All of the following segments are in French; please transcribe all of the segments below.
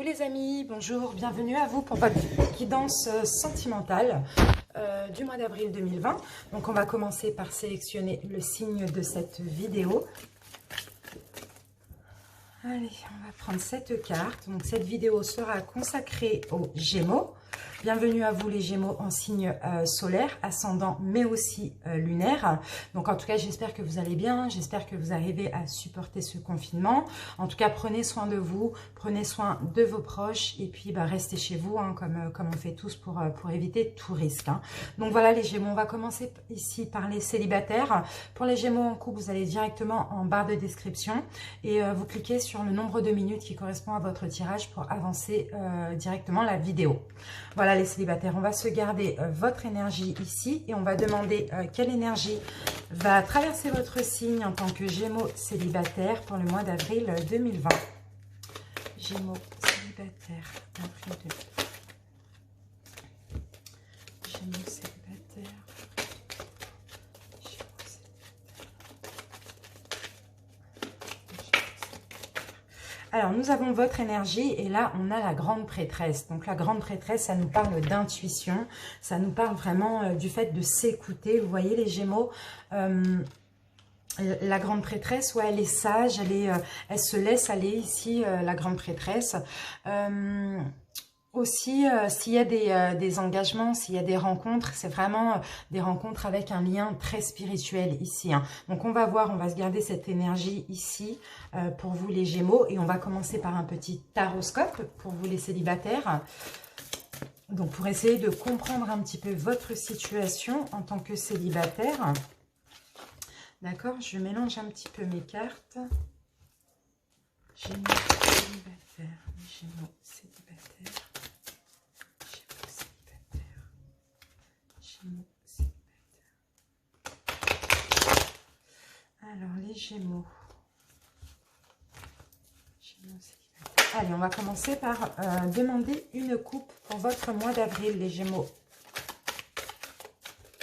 les amis, bonjour, bienvenue à vous pour votre guidance sentimentale du mois d'avril 2020. Donc on va commencer par sélectionner le signe de cette vidéo. Allez, on va prendre cette carte. Donc cette vidéo sera consacrée aux Gémeaux. Bienvenue à vous les Gémeaux en signe solaire, ascendant mais aussi lunaire. Donc en tout cas j'espère que vous allez bien, j'espère que vous arrivez à supporter ce confinement. En tout cas prenez soin de vous, prenez soin de vos proches et puis restez chez vous hein, comme on fait tous pour éviter tout risque. Hein. Donc voilà les Gémeaux, on va commencer ici par les célibataires. Pour les Gémeaux en couple, vous allez directement en barre de description et vous cliquez sur le nombre de minutes qui correspond à votre tirage pour avancer directement la vidéo. Voilà les célibataires, on va se garder votre énergie ici et on va demander quelle énergie va traverser votre signe en tant que Gémeaux célibataire pour le mois d'avril 2020. Gémeaux célibataire, avril 2020. Gémeaux célibataire. Alors, nous avons votre énergie et là, on a la grande prêtresse. Donc, la grande prêtresse, ça nous parle d'intuition. Ça nous parle vraiment du fait de s'écouter. Vous voyez, les Gémeaux, la grande prêtresse, ouais, elle est sage, elle se laisse aller ici, la grande prêtresse. Aussi, s'il y a des engagements, s'il y a des rencontres, c'est vraiment des rencontres avec un lien très spirituel ici. Hein. Donc, on va voir, on va se garder cette énergie ici pour vous les Gémeaux. Et on va commencer par un petit taroscope pour vous les célibataires. Donc, pour essayer de comprendre un petit peu votre situation en tant que célibataire. D'accord, je mélange un petit peu mes cartes. Gémeaux célibataires, Gémeaux célibataires. Alors, les Gémeaux. Allez, on va commencer par demander une coupe pour votre mois d'avril, les Gémeaux.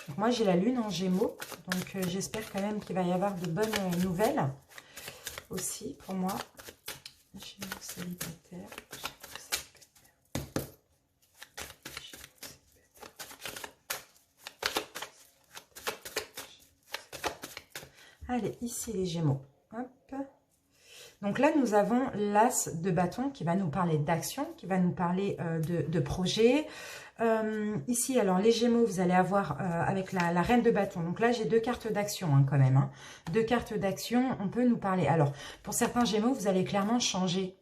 Donc, moi, j'ai la Lune en Gémeaux, donc j'espère quand même qu'il va y avoir de bonnes nouvelles aussi pour moi. Gémeaux célibataires. Allez, ici les Gémeaux. Hop. Donc là, nous avons l'As de bâton qui va nous parler d'action, qui va nous parler de projet. Ici, alors les Gémeaux, vous allez avoir avec la Reine de bâton. Donc là, j'ai deux cartes d'action hein, quand même. Hein. Deux cartes d'action, on peut nous parler. Alors, pour certains Gémeaux, vous allez clairement changer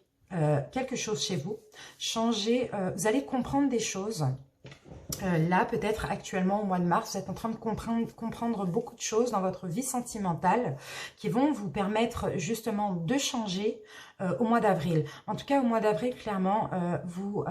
quelque chose chez vous. Changer, vous allez comprendre des choses. Là, peut-être actuellement au mois de mars, vous êtes en train de comprendre beaucoup de choses dans votre vie sentimentale qui vont vous permettre justement de changer au mois d'avril. En tout cas, au mois d'avril, clairement, vous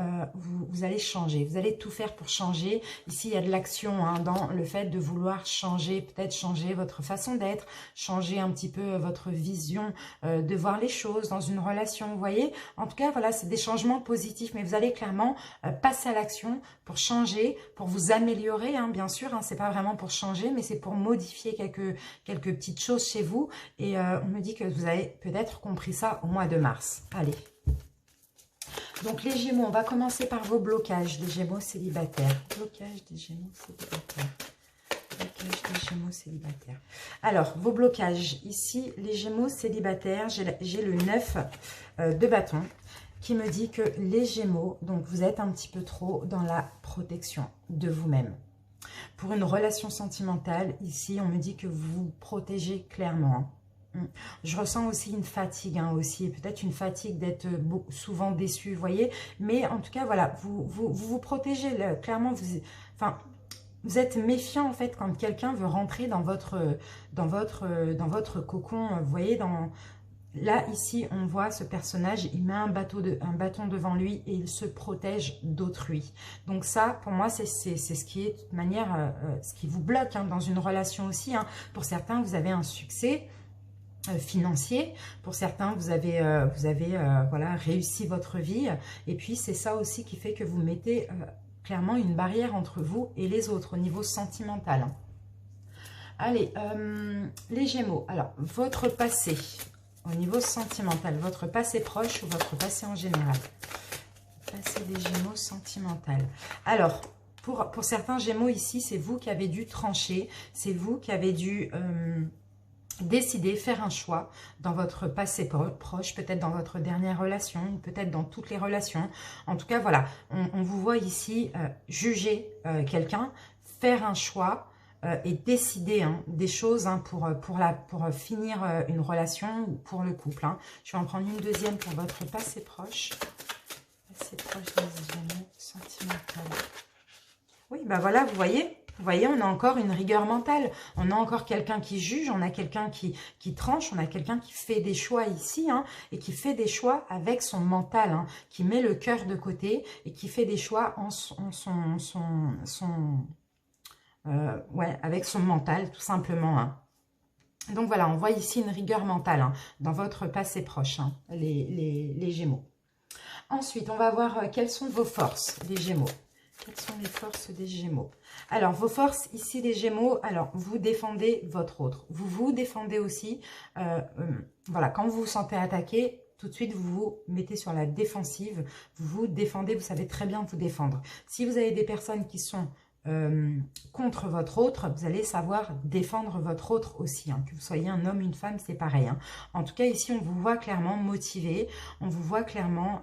allez changer. Vous allez tout faire pour changer. Ici, il y a de l'action hein, dans le fait de vouloir changer, peut-être changer votre façon d'être, changer un petit peu votre vision de voir les choses dans une relation. Vous voyez, en tout cas, voilà, c'est des changements positifs, mais vous allez clairement passer à l'action pour changer, pour vous améliorer, hein, bien sûr. Hein, c'est pas vraiment pour changer, mais c'est pour modifier quelques petites choses chez vous. Et on me dit que vous avez peut-être compris ça au mois de mars. Allez. Donc les Gémeaux, on va commencer par vos blocages, les Gémeaux célibataires. Blocage des Gémeaux célibataires. Blocage des Gémeaux célibataires. Alors, vos blocages. Ici, les Gémeaux célibataires, j'ai le 9 de bâton qui me dit que les Gémeaux, donc vous êtes un petit peu trop dans la protection de vous-même. Pour une relation sentimentale, ici, on me dit que vous vous protégez clairement. Hein. Je ressens aussi une fatigue, hein, aussi, peut-être une fatigue d'être souvent déçu, vous voyez. Mais en tout cas, voilà, vous protégez, là, clairement, vous êtes méfiant, en fait, quand quelqu'un veut rentrer dans votre cocon, vous voyez, Là, ici, on voit ce personnage, il met un bâton devant lui et il se protège d'autrui. Donc ça, pour moi, c'est ce qui est, de toute manière, ce qui vous bloque hein, dans une relation aussi. Hein. Pour certains, vous avez un succès financier. Pour certains, vous avez voilà, réussi votre vie. Et puis, c'est ça aussi qui fait que vous mettez clairement une barrière entre vous et les autres au niveau sentimental. Allez, les Gémeaux. Alors, votre passé... Au niveau sentimental, votre passé proche ou votre passé en général. Passé des Gémeaux sentimental. Alors, pour certains Gémeaux ici, c'est vous qui avez dû trancher. C'est vous qui avez dû décider, faire un choix dans votre passé proche, peut-être dans votre dernière relation, peut-être dans toutes les relations. En tout cas, voilà, on vous voit ici juger quelqu'un, faire un choix et décider des choses pour finir une relation ou pour le couple. Je vais en prendre une deuxième pour votre passé proche. Passé proche des Gémeaux sentimental. Oui, bah voilà, vous voyez, on a encore une rigueur mentale. On a encore quelqu'un qui juge, on a quelqu'un qui tranche, on a quelqu'un qui fait des choix ici, et qui fait des choix avec son mental, qui met le cœur de côté et qui fait des choix avec son mental, tout simplement. Donc voilà, on voit ici une rigueur mentale dans votre passé proche, les Gémeaux. Ensuite, on va voir quelles sont vos forces, les Gémeaux. Quelles sont les forces des Gémeaux? Alors, vos forces ici, les Gémeaux, alors, vous défendez votre autre. Vous vous défendez aussi. Voilà, quand vous vous sentez attaqué, tout de suite, vous vous mettez sur la défensive. Vous vous défendez, vous savez très bien vous défendre. Si vous avez des personnes qui sont contre votre autre, vous allez savoir défendre votre autre aussi. Que vous soyez un homme, une femme, c'est pareil. En tout cas, ici, on vous voit clairement motivé. On vous voit clairement...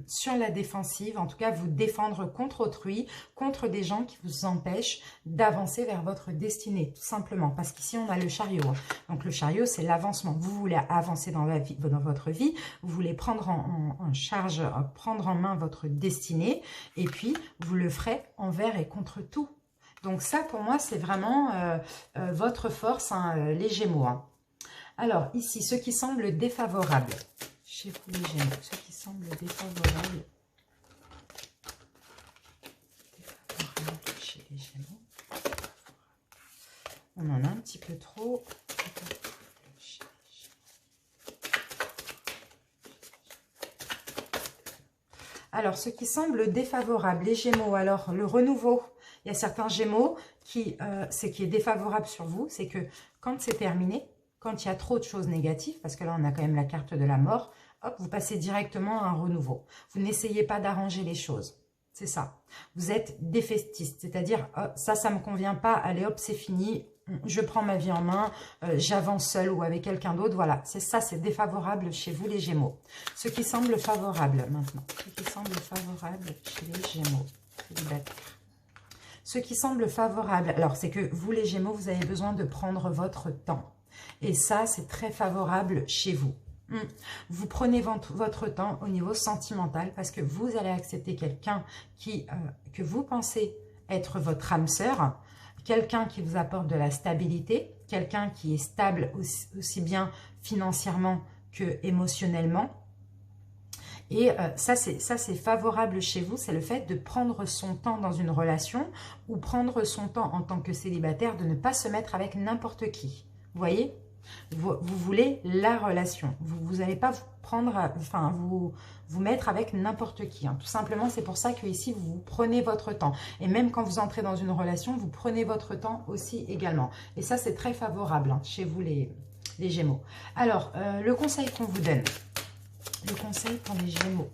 sur la défensive, en tout cas vous défendre contre autrui, contre des gens qui vous empêchent d'avancer vers votre destinée, tout simplement, parce qu'ici on a le chariot, donc le chariot c'est l'avancement, vous voulez avancer dans votre vie, vous voulez prendre en charge, prendre en main votre destinée, et puis vous le ferez envers et contre tout. Donc ça pour moi c'est vraiment votre force, les Gémeaux. Alors ici, ce qui semble défavorable chez vous les Gémeaux, ce qui semble défavorable chez les Gémeaux. On en a un petit peu trop. Alors, ce qui semble défavorable, les Gémeaux, alors le renouveau, il y a certains Gémeaux ce qui est défavorable sur vous, c'est que quand c'est terminé, quand il y a trop de choses négatives, parce que là on a quand même la carte de la mort, hop, vous passez directement à un renouveau. Vous n'essayez pas d'arranger les choses. C'est ça. Vous êtes défaitiste, c'est-à-dire ça me convient pas, allez hop, c'est fini, je prends ma vie en main, j'avance seul ou avec quelqu'un d'autre, voilà. C'est ça, c'est défavorable chez vous les Gémeaux. Ce qui semble favorable maintenant, ce qui semble favorable chez les Gémeaux, célibataires. Ce qui semble favorable, alors c'est que vous les Gémeaux, vous avez besoin de prendre votre temps. Et ça, c'est très favorable chez vous. Vous prenez votre temps au niveau sentimental parce que vous allez accepter quelqu'un que vous pensez être votre âme sœur, quelqu'un qui vous apporte de la stabilité, quelqu'un qui est stable aussi bien financièrement que émotionnellement. Et ça, c'est favorable chez vous, c'est le fait de prendre son temps dans une relation ou prendre son temps en tant que célibataire, de ne pas se mettre avec n'importe qui. Vous voyez ? Vous voulez la relation. Vous n'allez pas vous mettre avec n'importe qui. Tout simplement, c'est pour ça que ici vous prenez votre temps. Et même quand vous entrez dans une relation, vous prenez votre temps aussi également. Et ça, c'est très favorable chez vous les Gémeaux. Alors, le conseil qu'on vous donne. Le conseil pour les Gémeaux.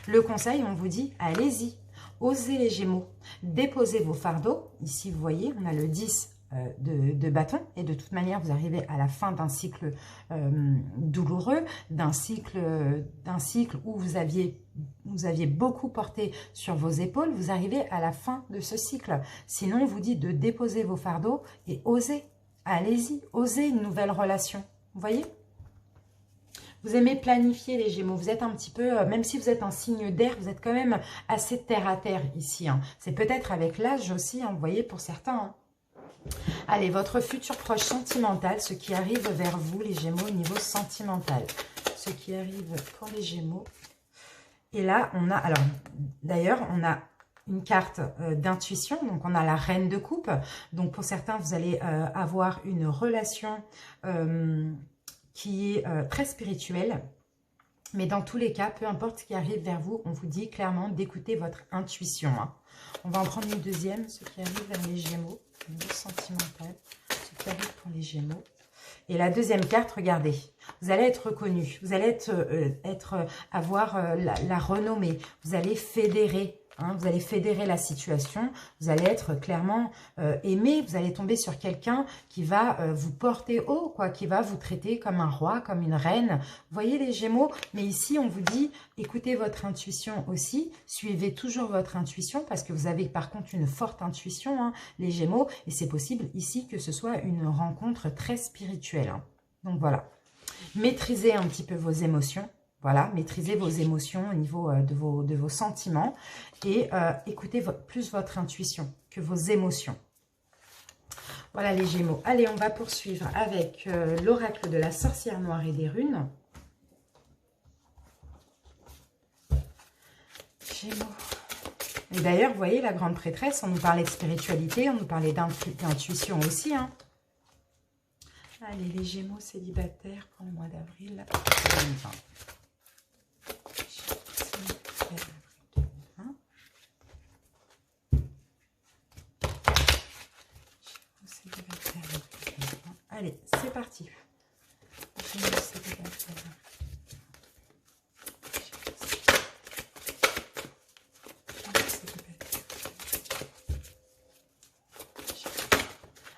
Le conseil, on vous dit, allez-y. Osez les Gémeaux. Déposez vos fardeaux. Ici, vous voyez, on a le 10 de bâton, et de toute manière vous arrivez à la fin d'un cycle douloureux, d'un cycle où vous aviez beaucoup porté sur vos épaules. Vous arrivez à la fin de ce cycle, sinon on vous dit de déposer vos fardeaux et osez, allez-y, osez une nouvelle relation, vous voyez. Vous aimez planifier les Gémeaux, vous êtes un petit peu, même si vous êtes un signe d'air, vous êtes quand même assez terre à terre ici, c'est peut-être avec l'âge aussi, vous voyez, pour certains, Allez, votre futur proche sentimental, ce qui arrive vers vous, les Gémeaux, au niveau sentimental. Ce qui arrive pour les Gémeaux. Et là, on a, alors, d'ailleurs, on a une carte d'intuition. Donc, on a la reine de coupe. Donc, pour certains, vous allez avoir une relation qui est très spirituelle. Mais dans tous les cas, peu importe ce qui arrive vers vous, on vous dit clairement d'écouter votre intuition. On va en prendre une deuxième, ce qui arrive vers les Gémeaux. Niveau sentimental, ce qui arrive pour les Gémeaux. Et la deuxième carte, regardez, vous allez être reconnu, vous allez avoir la renommée, vous allez fédérer. Hein, vous allez fédérer la situation, vous allez être clairement aimé, vous allez tomber sur quelqu'un qui va vous porter haut, quoi, qui va vous traiter comme un roi, comme une reine. Vous voyez les Gémeaux? Mais ici, on vous dit, écoutez votre intuition aussi, suivez toujours votre intuition, parce que vous avez par contre une forte intuition, hein, les Gémeaux, et c'est possible ici que ce soit une rencontre très spirituelle. Hein. Donc voilà, maîtrisez un petit peu vos émotions. Voilà, maîtrisez vos émotions au niveau de vos sentiments et écoutez plus votre intuition que vos émotions. Voilà les Gémeaux. Allez, on va poursuivre avec l'oracle de la sorcière noire et des runes. Gémeaux. Et d'ailleurs, vous voyez, la grande prêtresse, on nous parlait de spiritualité, on nous parlait d'intuition aussi. Hein. Allez, les Gémeaux célibataires pour le mois d'avril 2020. Allez, c'est parti.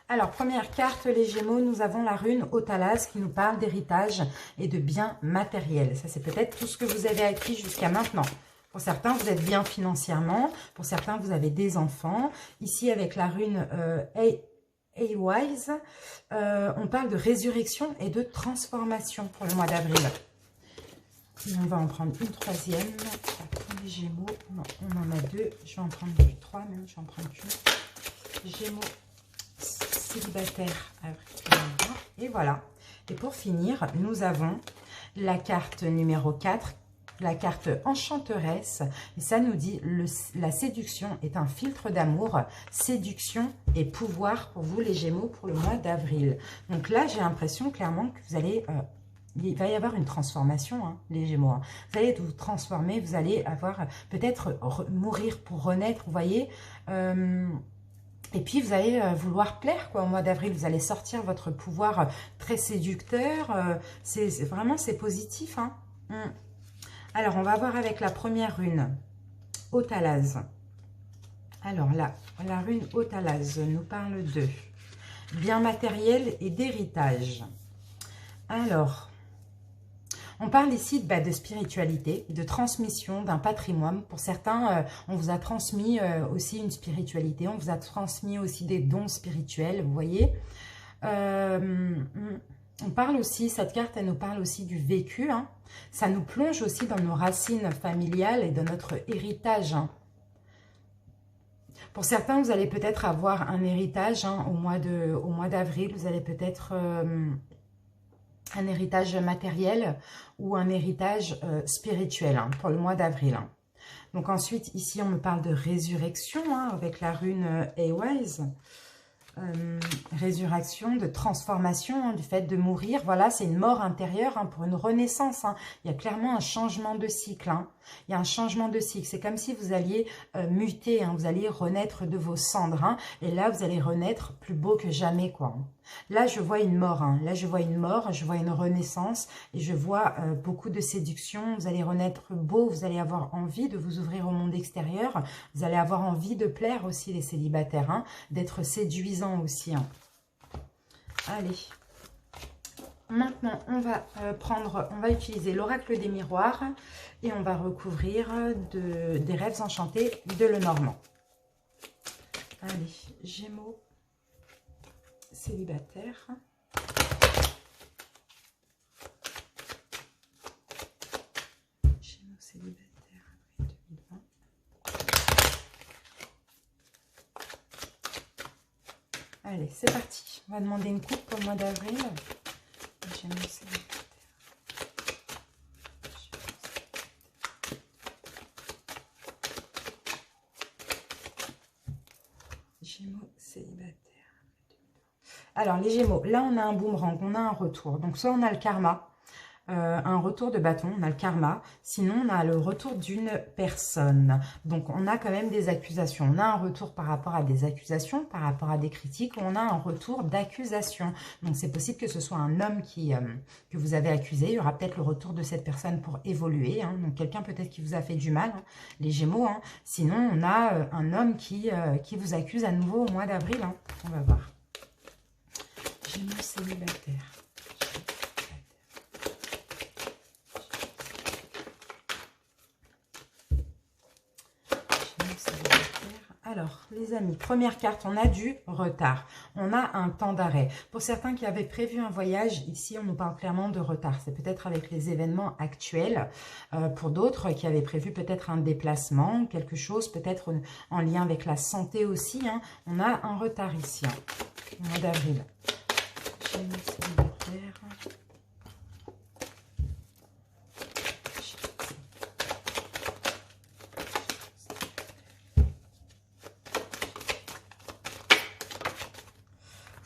Alors, première carte, les Gémeaux, nous avons la rune Otalas qui nous parle d'héritage et de biens matériels. Ça, c'est peut-être tout ce que vous avez acquis jusqu'à maintenant. Pour certains, vous êtes bien financièrement. Pour certains, vous avez des enfants. Ici, avec la rune Wise, on parle de résurrection et de transformation pour le mois d'avril. On va en prendre une troisième. Les Gémeaux, non, on en a deux. Je vais en prendre trois même, je vais en prendre une. Gémeaux célibataire avril. Et voilà. Et pour finir, nous avons la carte numéro 4, la carte enchanteresse. Et ça nous dit, la séduction est un filtre d'amour. Séduction et pouvoir pour vous les Gémeaux pour le mois d'avril. Donc là, j'ai l'impression clairement que vous allez... il va y avoir une transformation, hein, les Gémeaux. Hein. Vous allez vous transformer, vous allez avoir peut-être mourir pour renaître, vous voyez. Et puis, vous allez vouloir plaire, quoi, au mois d'avril. Vous allez sortir votre pouvoir très séducteur. Vraiment, c'est positif. Hein. Alors, on va voir avec la première rune, Otalaz. Alors, là, la rune Otalaz nous parle de biens matériels et d'héritage. Alors... on parle ici de spiritualité, de transmission d'un patrimoine. Pour certains, on vous a transmis aussi une spiritualité, on vous a transmis aussi des dons spirituels, vous voyez. On parle aussi, cette carte, elle nous parle aussi du vécu. Hein. Ça nous plonge aussi dans nos racines familiales et dans notre héritage. Hein. Pour certains, vous allez peut-être avoir un héritage hein, au mois d'avril. Vous allez peut-être... un héritage matériel ou un héritage spirituel hein, pour le mois d'avril. Hein. Donc ensuite, ici, on me parle de résurrection hein, avec la rune Wise. Résurrection, de transformation, hein, du fait de mourir. Voilà, c'est une mort intérieure hein, pour une renaissance. Hein. Il y a clairement un changement de cycle. Hein. Il y a un changement de cycle. C'est comme si vous alliez muter, hein, vous alliez renaître de vos cendres. Hein, et là, vous allez renaître plus beau que jamais. Quoi. Là, je vois une mort. Hein. Là, je vois une mort, je vois une renaissance. Et je vois beaucoup de séduction. Vous allez renaître beau, vous allez avoir envie de vous ouvrir au monde extérieur. Vous allez avoir envie de plaire aussi les célibataires. Hein, d'être séduisant aussi. Hein. Allez. Maintenant, on va utiliser l'oracle des miroirs et on va recouvrir des rêves enchantés de Lenormand. Allez, Gémeaux célibataire. Gémeaux célibataire, avril 2020. Allez, c'est parti. On va demander une coupe pour le mois d'avril. Gémeaux célibataire. Gémeaux célibataire. Alors, les Gémeaux, là, on a un boomerang, on a un retour. Donc, soit on a le karma, un retour de bâton, on a le karma. Sinon, on a le retour d'une personne. Donc, on a quand même des accusations. On a un retour par rapport à des accusations, par rapport à des critiques. On a un retour d'accusation. Donc, c'est possible que ce soit un homme que vous avez accusé. Il y aura peut-être le retour de cette personne pour évoluer. Hein. Donc, quelqu'un peut-être qui vous a fait du mal, hein, les Gémeaux. Hein. Sinon, on a un homme qui vous accuse à nouveau au mois d'avril. Hein. On va voir. Gémeaux célibataire. Alors, les amis, première carte, on a du retard. On a un temps d'arrêt. Pour certains qui avaient prévu un voyage, ici, on nous parle clairement de retard. C'est peut-être avec les événements actuels. Pour d'autres qui avaient prévu peut-être un déplacement, quelque chose, peut-être en lien avec la santé aussi. Hein. On a un retard ici, hein, au mois d'avril.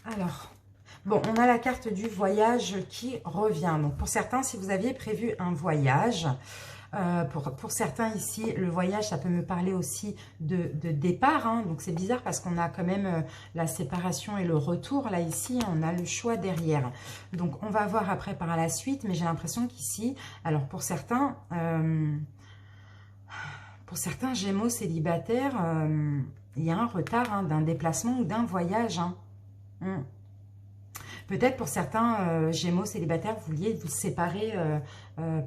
Alors, bon, on a la carte du voyage qui revient. Donc, pour certains, si vous aviez prévu un voyage, pour certains ici, le voyage, ça peut me parler aussi de départ. Hein. Donc, c'est bizarre parce qu'on a quand même la séparation et le retour. Là, ici, on a le choix derrière. Donc, on va voir après par la suite. Mais j'ai l'impression qu'ici, alors pour certains Gémeaux célibataires, il y a un retard hein, d'un déplacement ou d'un voyage. Hein. Peut-être pour certains Gémeaux célibataires, vous vouliez vous séparer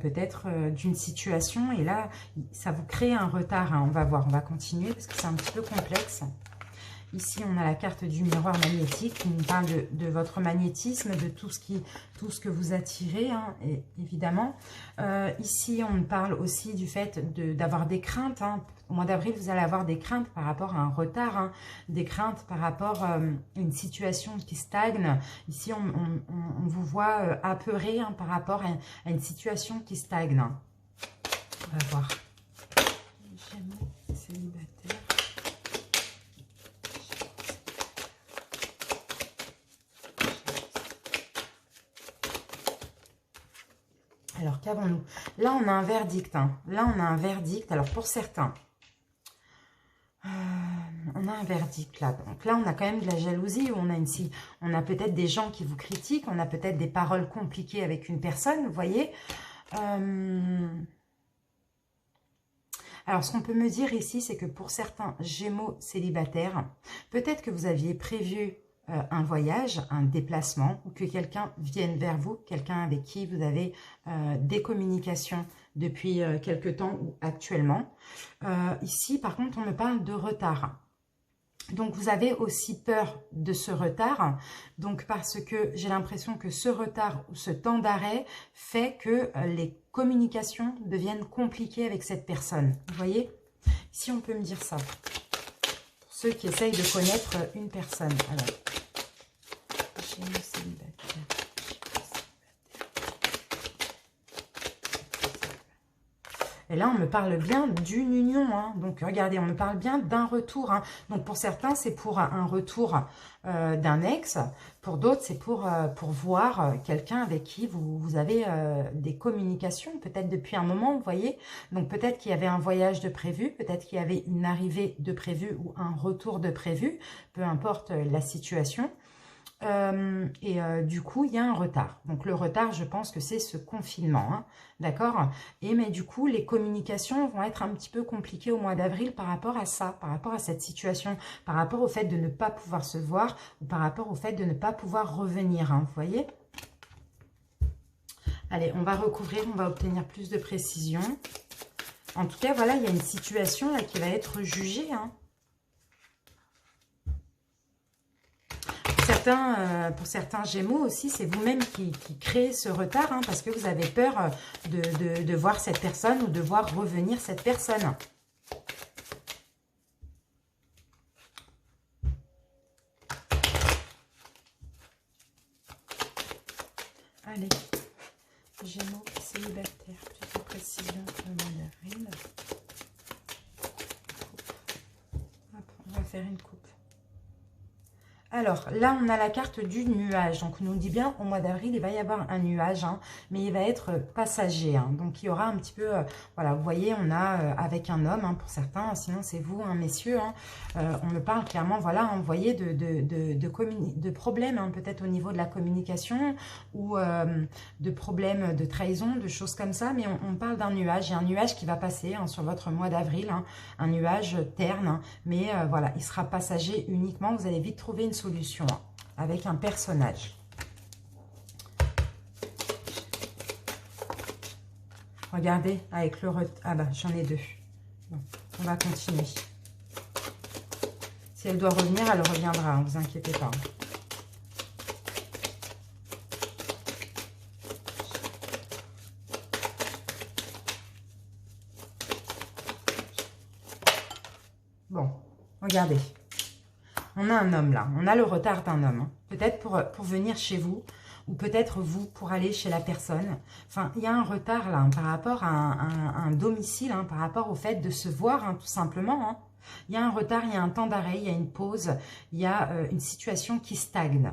peut-être d'une situation et là, ça vous crée un retard. Hein. On va voir, on va continuer parce que c'est un petit peu complexe. Ici, on a la carte du miroir magnétique qui nous parle de votre magnétisme, de tout ce que vous attirez, hein, évidemment. Ici, on parle aussi du fait d'avoir des craintes. Hein. Au mois d'avril, vous allez avoir des craintes par rapport à un retard, hein, des craintes par rapport à une situation qui stagne. Ici, on vous voit apeuré hein, par rapport à une situation qui stagne. Hein. On va voir. Gémeaux célibataire. Alors, qu'avons-nous? Là, on a un verdict. Hein. Là, on a un verdict. Alors, pour certains, on a un verdict là. Donc là, on a quand même de la jalousie. On a peut-être des gens qui vous critiquent. On a peut-être des paroles compliquées avec une personne, vous voyez. Alors, ce qu'on peut me dire ici, c'est que pour certains Gémeaux célibataires, peut-être que vous aviez prévu un voyage, un déplacement, ou que quelqu'un vienne vers vous, quelqu'un avec qui vous avez des communications depuis quelque temps ou actuellement. Ici, par contre, on me parle de retard. Donc, vous avez aussi peur de ce retard. Donc, parce que j'ai l'impression que ce retard ou ce temps d'arrêt fait que les communications deviennent compliquées avec cette personne. Vous voyez? Ici, on peut me dire ça. Pour ceux qui essayent de connaître une personne. Alors, Gémeaux célibataire. Et là, on me parle bien d'une union. Hein. Donc, regardez, on me parle bien d'un retour. Hein. Donc, pour certains, c'est pour un retour d'un ex. Pour d'autres, c'est pour voir quelqu'un avec qui vous avez des communications, peut-être depuis un moment, vous voyez. Donc, peut-être qu'il y avait un voyage de prévu, peut-être qu'il y avait une arrivée de prévu ou un retour de prévu, peu importe la situation. Du coup, il y a un retard. Donc, le retard, je pense que c'est ce confinement, hein, d'accord? Mais du coup, les communications vont être un petit peu compliquées au mois d'avril par rapport à ça, par rapport à cette situation, par rapport au fait de ne pas pouvoir se voir ou par rapport au fait de ne pas pouvoir revenir, hein, vous voyez? Allez, on va recouvrir, on va obtenir plus de précision. En tout cas, voilà, il y a une situation là qui va être jugée, hein. Pour certains Gémeaux aussi, c'est vous-même qui créez ce retard, hein, parce que vous avez peur de voir cette personne ou de voir revenir cette personne. Allez, Gémeaux célibataire, plus de précision pour le mois d'avril. On va faire une coupe. Alors, là, on a la carte du nuage. Donc, on nous dit bien, au mois d'avril, il va y avoir un nuage, hein, mais il va être passager. Hein. Donc, il y aura un petit peu, voilà, vous voyez, on a avec un homme, hein, pour certains, sinon c'est vous, hein, messieurs. Hein, on me parle clairement, voilà, hein, vous voyez, de problèmes, hein, peut-être au niveau de la communication ou de problèmes de trahison, de choses comme ça. Mais on parle d'un nuage. Il y a un nuage qui va passer, hein, sur votre mois d'avril, hein, un nuage terne, hein, mais voilà, il sera passager uniquement. Vous allez vite trouver une solution, hein, avec un personnage. Regardez, avec le... Ah bah, j'en ai deux. Bon, on va continuer. Si elle doit revenir, elle reviendra, ne vous inquiétez pas. Bon, regardez. On a un homme là, on a le retard d'un homme. Hein. Peut-être pour venir chez vous, ou peut-être vous pour aller chez la personne. Enfin, il y a un retard là, hein, par rapport à un domicile, hein, par rapport au fait de se voir, hein, tout simplement. Hein. Il y a un retard, il y a un temps d'arrêt, il y a une pause, il y a une situation qui stagne.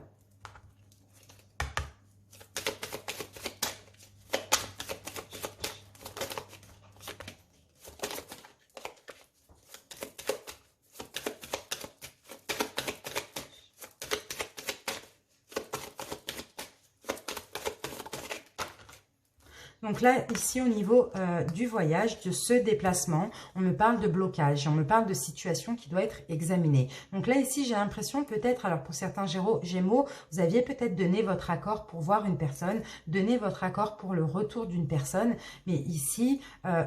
Donc là, ici, au niveau du voyage, de ce déplacement, on me parle de blocage, on me parle de situation qui doit être examinée. Donc là, ici, j'ai l'impression peut-être, alors pour certains Gémeaux, vous aviez peut-être donné votre accord pour voir une personne, donné votre accord pour le retour d'une personne, mais ici,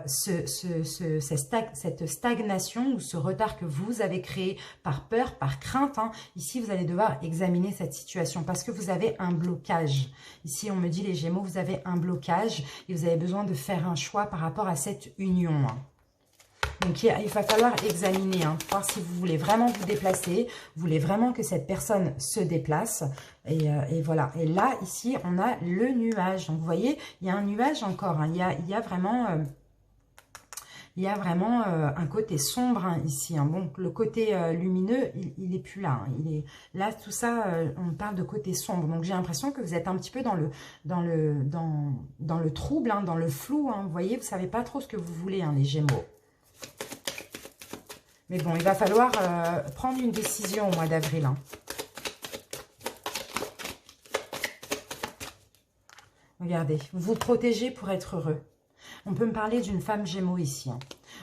cette stagnation ou ce retard que vous avez créé par peur, par crainte, hein, ici, vous allez devoir examiner cette situation parce que vous avez un blocage. Ici, on me dit, les Gémeaux, vous avez un blocage. Et vous avez besoin de faire un choix par rapport à cette union. Hein. Donc, il va falloir examiner, hein, voir si vous voulez vraiment vous déplacer, vous voulez vraiment que cette personne se déplace. Et voilà. Et là, ici, on a le nuage. Donc, vous voyez, il y a un nuage encore. Hein. Il y a vraiment... il y a vraiment un côté sombre, hein, ici. Hein. Bon, le côté lumineux, il n'est plus là. Hein. Là, tout ça, on parle de côté sombre. Donc, j'ai l'impression que vous êtes un petit peu dans le trouble, hein, dans le flou. Hein. Vous voyez, vous ne savez pas trop ce que vous voulez, hein, les Gémeaux. Mais bon, il va falloir prendre une décision au mois d'avril. Hein. Regardez, vous vous protégez pour être heureux. On peut me parler d'une femme Gémeaux ici. Hein.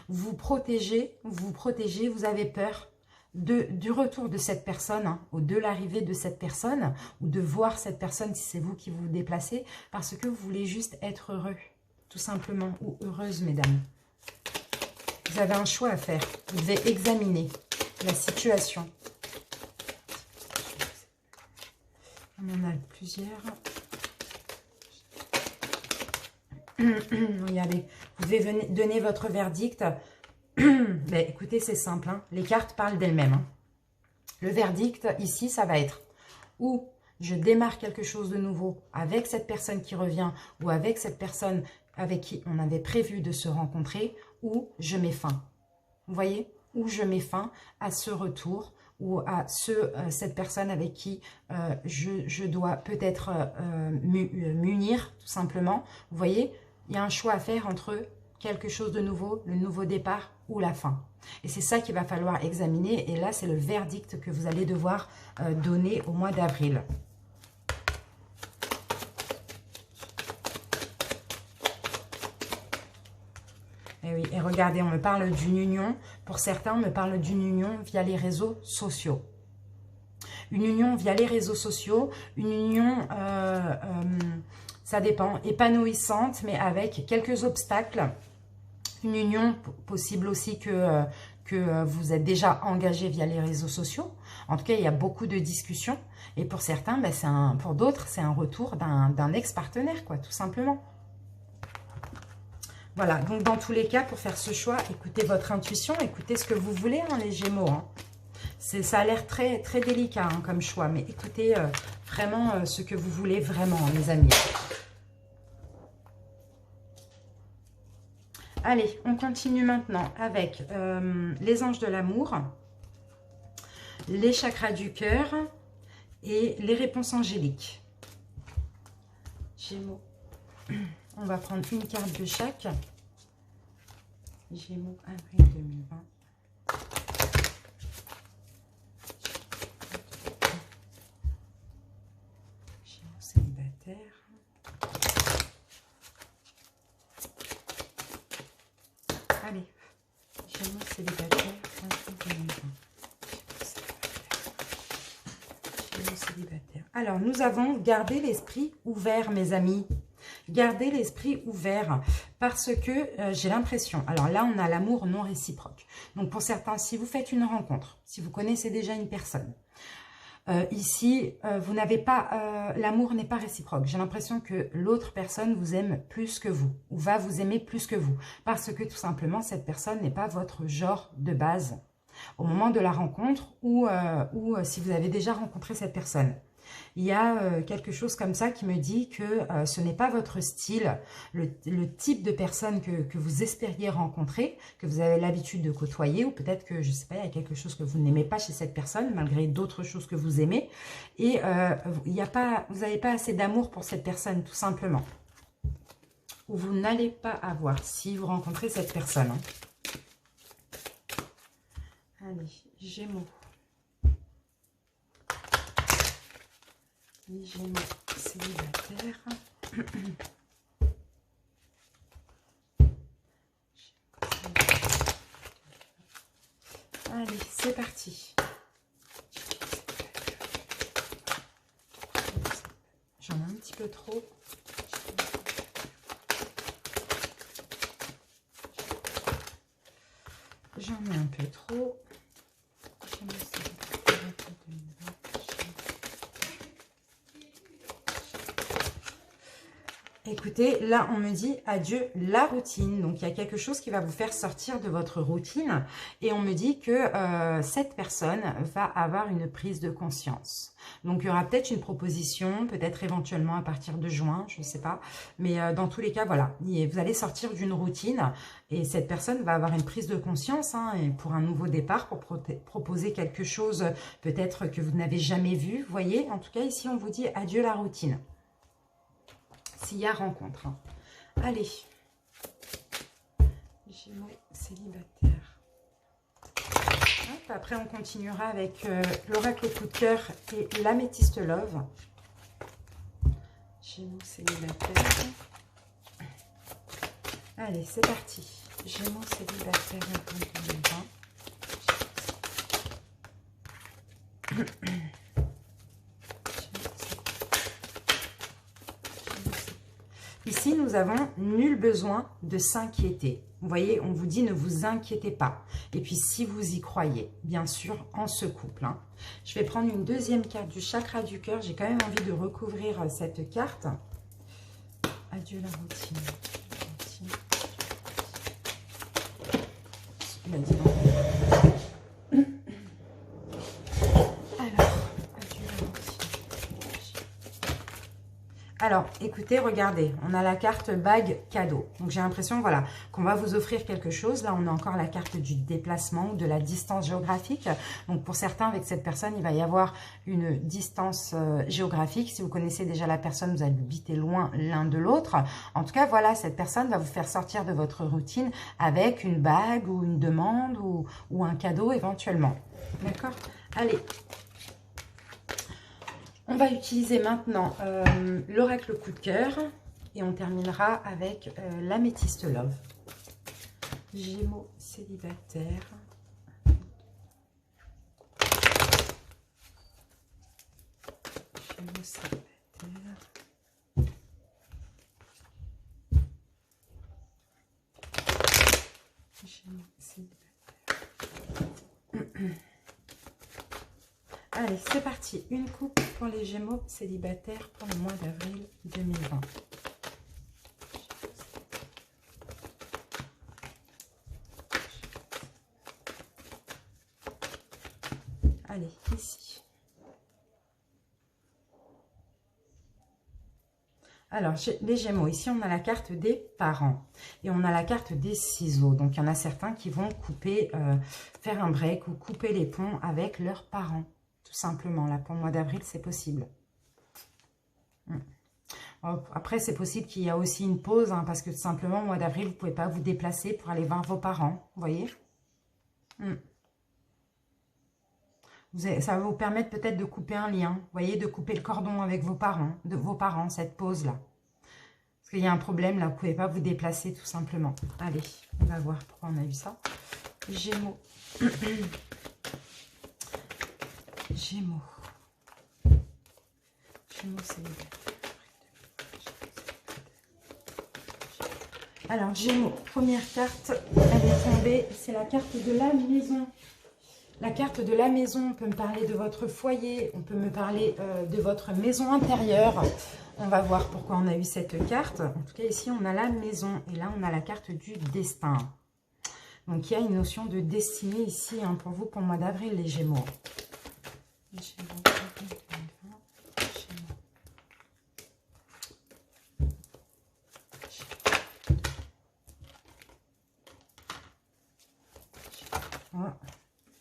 Vous vous protégez, vous avez peur du retour de cette personne, hein, ou de l'arrivée de cette personne, ou de voir cette personne si c'est vous qui vous déplacez, parce que vous voulez juste être heureux, tout simplement, ou heureuse, mesdames. Vous avez un choix à faire. Vous devez examiner la situation. On en a plusieurs. Regardez, vous devez donner votre verdict. Mais écoutez, c'est simple. Hein. Les cartes parlent d'elles-mêmes. Hein. Le verdict, ici, ça va être ou je démarre quelque chose de nouveau avec cette personne qui revient ou avec cette personne avec qui on avait prévu de se rencontrer, ou je mets fin. Vous voyez? Ou je mets fin à ce retour ou à cette personne avec qui je dois peut-être m'unir, tout simplement. Vous voyez? Il y a un choix à faire entre quelque chose de nouveau, le nouveau départ ou la fin. Et c'est ça qu'il va falloir examiner. Et là, c'est le verdict que vous allez devoir donner au mois d'avril. Et oui, et regardez, on me parle d'une union. Pour certains, on me parle d'une union via les réseaux sociaux. Une union via les réseaux sociaux, une union... ça dépend, épanouissante, mais avec quelques obstacles. Une union possible aussi que vous êtes déjà engagé via les réseaux sociaux. En tout cas, il y a beaucoup de discussions. Et pour certains, ben, pour d'autres, c'est un retour d'un ex-partenaire, quoi, tout simplement. Voilà, donc dans tous les cas, pour faire ce choix, écoutez votre intuition, écoutez ce que vous voulez, hein, les Gémeaux. Hein. Ça a l'air très, très délicat, hein, comme choix, mais écoutez vraiment ce que vous voulez vraiment, mes amis. Allez, on continue maintenant avec les anges de l'amour, les chakras du cœur, et les réponses angéliques. Gémeaux, on va prendre une carte de chaque. Gémeaux, avril 2020. Gémeaux célibataire. Allez, Gémeaux célibataire, avril 2020. Gémeaux célibataire. Alors, nous avons gardé l'esprit ouvert, mes amis. Gardez l'esprit ouvert parce que j'ai l'impression, alors là on a l'amour non réciproque. Donc pour certains, si vous faites une rencontre, si vous connaissez déjà une personne, ici vous n'avez pas, l'amour n'est pas réciproque. J'ai l'impression que l'autre personne vous aime plus que vous ou va vous aimer plus que vous parce que tout simplement cette personne n'est pas votre genre de base au moment de la rencontre ou si vous avez déjà rencontré cette personne. Il y a quelque chose comme ça qui me dit que ce n'est pas votre style, le type de personne que vous espériez rencontrer, que vous avez l'habitude de côtoyer, ou peut-être que, je ne sais pas, il y a quelque chose que vous n'aimez pas chez cette personne, malgré d'autres choses que vous aimez, et vous n'avez pas assez d'amour pour cette personne, tout simplement. Ou vous n'allez pas avoir, si vous rencontrez cette personne. Allez, Gémeaux. Les Gémeaux célibataires. Allez, c'est parti. J'en ai un petit peu trop. J'en ai un peu trop. Écoutez, là, on me dit adieu la routine. Donc, il y a quelque chose qui va vous faire sortir de votre routine. Et on me dit que cette personne va avoir une prise de conscience. Donc, il y aura peut-être une proposition, peut-être éventuellement à partir de juin, je ne sais pas. Mais dans tous les cas, voilà, vous allez sortir d'une routine. Et cette personne va avoir une prise de conscience et pour un nouveau départ, pour proposer quelque chose peut-être que vous n'avez jamais vu. Vous voyez, en tout cas, ici, on vous dit adieu la routine. S'il y a rencontre. Allez. Gémeaux célibataire. Hop, après, on continuera avec l'oracle coup de cœur et l'améthyste love. Gémeaux célibataire. Allez, c'est parti. Gémeaux célibataire en 2020. Ici, nous avons nul besoin de s'inquiéter. Vous voyez, on vous dit ne vous inquiétez pas. Et puis, si vous y croyez, bien sûr, en ce couple. Je vais prendre une deuxième carte du chakra du cœur. J'ai quand même envie de recouvrir cette carte. Adieu la routine. Alors, écoutez, regardez, on a la carte bague cadeau. Donc, j'ai l'impression, voilà, qu'on va vous offrir quelque chose. Là, on a encore la carte du déplacement ou de la distance géographique. Donc, pour certains, avec cette personne, il va y avoir une distance géographique. Si vous connaissez déjà la personne, vous allez habiter loin l'un de l'autre. En tout cas, voilà, cette personne va vous faire sortir de votre routine avec une bague ou une demande ou un cadeau éventuellement. D'accord? Allez. On va utiliser maintenant l'oracle coup de cœur et on terminera avec l'améthyste love. Gémeaux célibataire. Gémeaux célibataire. Gémeaux célibataire. Allez, c'est parti. Une coupe pour les Gémeaux célibataires pour le mois d'avril 2020. Allez, ici. Alors, les Gémeaux, ici, on a la carte des parents et on a la carte des ciseaux. Donc, il y en a certains qui vont couper, faire un break ou couper les ponts avec leurs parents. tout simplement. Là, pour le mois d'avril, c'est possible. Après, c'est possible qu'il y a aussi une pause, hein, parce que tout simplement, au mois d'avril, vous ne pouvez pas vous déplacer pour aller voir vos parents, vous voyez. Ça va vous permettre peut-être de couper un lien, vous voyez, de couper le cordon avec vos parents, cette pause-là. Parce qu'il y a un problème, là, vous ne pouvez pas vous déplacer, tout simplement. Allez, on va voir pourquoi on a eu ça. Gémeaux. Gémeaux. Gémeaux, c'est les... Alors, Gémeaux, première carte, elle est tombée, c'est la carte de la maison. La carte de la maison, on peut me parler de votre foyer, on peut me parler de votre maison intérieure. On va voir pourquoi on a eu cette carte. En tout cas, ici, on a la maison et là, on a la carte du destin. Donc, il y a une notion de destinée ici, hein, pour vous, pour le mois d'avril, les Gémeaux. Les Gémeaux. Oh,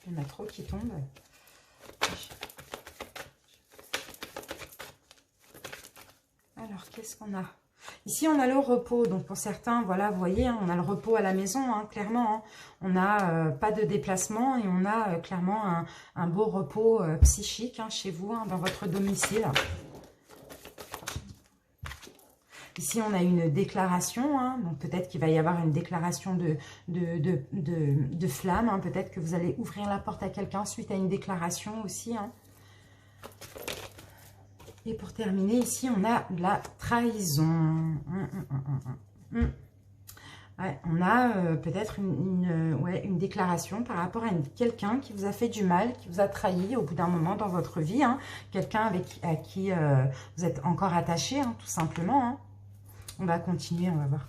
il y en a trop qui tombent. Alors, qu'est-ce qu'on a? Ici, on a le repos. Donc, pour certains, voilà, vous voyez, hein, on a le repos à la maison, hein, clairement. Hein. On n'a pas de déplacement et on a clairement un beau repos psychique, hein, chez vous, hein, dans votre domicile. Ici, on a une déclaration, hein, donc peut-être qu'il va y avoir une déclaration de flamme, hein, peut-être que vous allez ouvrir la porte à quelqu'un suite à une déclaration aussi. Hein. Et pour terminer, ici, on a la trahison. Ouais, on a peut-être une déclaration par rapport à quelqu'un qui vous a fait du mal, qui vous a trahi au bout d'un moment dans votre vie. Hein. Quelqu'un à qui vous êtes encore attaché, hein, tout simplement. Hein. On va continuer, on va voir.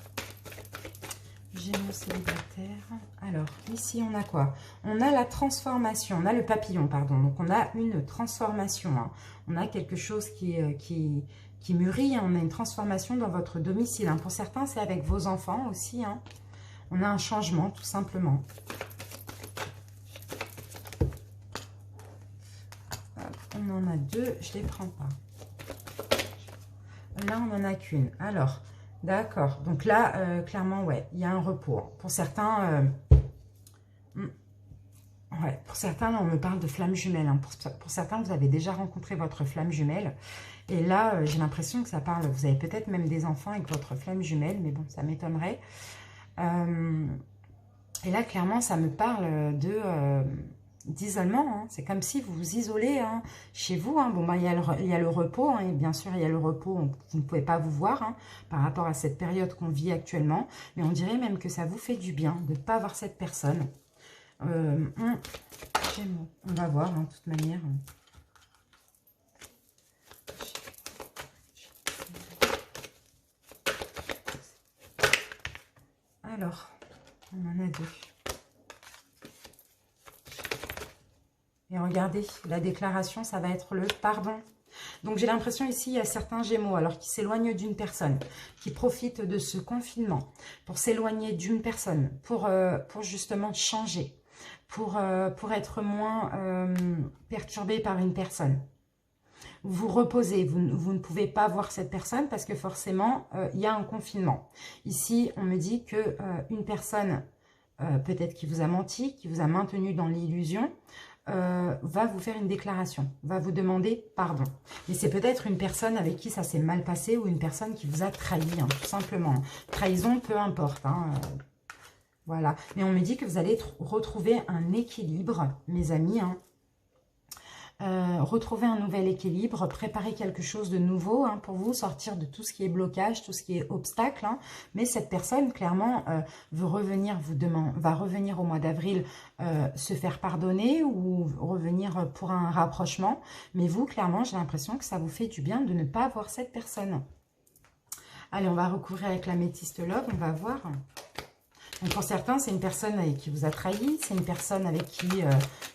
Gémeaux célibataire. Alors, ici, on a quoi? On a la transformation, on a le papillon, pardon. Donc, on a une transformation. Hein. On a quelque chose qui mûrit. Hein. On a une transformation dans votre domicile. Hein. Pour certains, c'est avec vos enfants aussi. Hein. On a un changement, tout simplement. Hop, on en a deux, je ne les prends pas. Là, on n'en a qu'une. Alors... D'accord. Donc là, clairement, ouais, il y a un repos. Pour certains, ouais, pour certains, là, on me parle de flamme jumelle. Hein. Pour certains, vous avez déjà rencontré votre flamme jumelle. Et là, j'ai l'impression que ça parle, vous avez peut-être même des enfants avec votre flamme jumelle, mais bon, ça m'étonnerait. Et là, clairement, ça me parle d'isolement. Hein. C'est comme si vous vous isolez, hein, chez vous. Hein. Bon, bah, il y a le repos, hein, et bien sûr, il y a le repos, vous ne pouvez pas vous voir, hein, par rapport à cette période qu'on vit actuellement. Mais on dirait même que ça vous fait du bien de ne pas voir cette personne. Gémeaux. On va voir, hein, de toute manière. Alors, on en a deux. Et regardez, la déclaration, ça va être le pardon. Donc, j'ai l'impression ici, il y a certains Gémeaux, alors qui s'éloignent d'une personne, qui profitent de ce confinement pour s'éloigner d'une personne, pour justement changer, pour être moins perturbé par une personne. Vous reposez, vous ne pouvez pas voir cette personne parce que forcément, il y a un confinement. Ici, on me dit que une personne, peut-être qui vous a menti, qui vous a maintenu dans l'illusion, va vous faire une déclaration, va vous demander pardon. Et c'est peut-être une personne avec qui ça s'est mal passé ou une personne qui vous a trahi, hein, tout simplement. Trahison, peu importe. Hein, voilà. Mais on me dit que vous allez retrouver un équilibre, mes amis. Hein. Retrouver un nouvel équilibre, préparer quelque chose de nouveau, hein, pour vous, sortir de tout ce qui est blocage, tout ce qui est obstacle. Hein. Mais cette personne, clairement, va revenir au mois d'avril se faire pardonner ou revenir pour un rapprochement. Mais vous, clairement, j'ai l'impression que ça vous fait du bien de ne pas voir cette personne. Allez, on va recouvrir avec l'améthyste love, on va voir. Donc pour certains, c'est une personne avec qui vous a trahi, c'est une personne avec qui,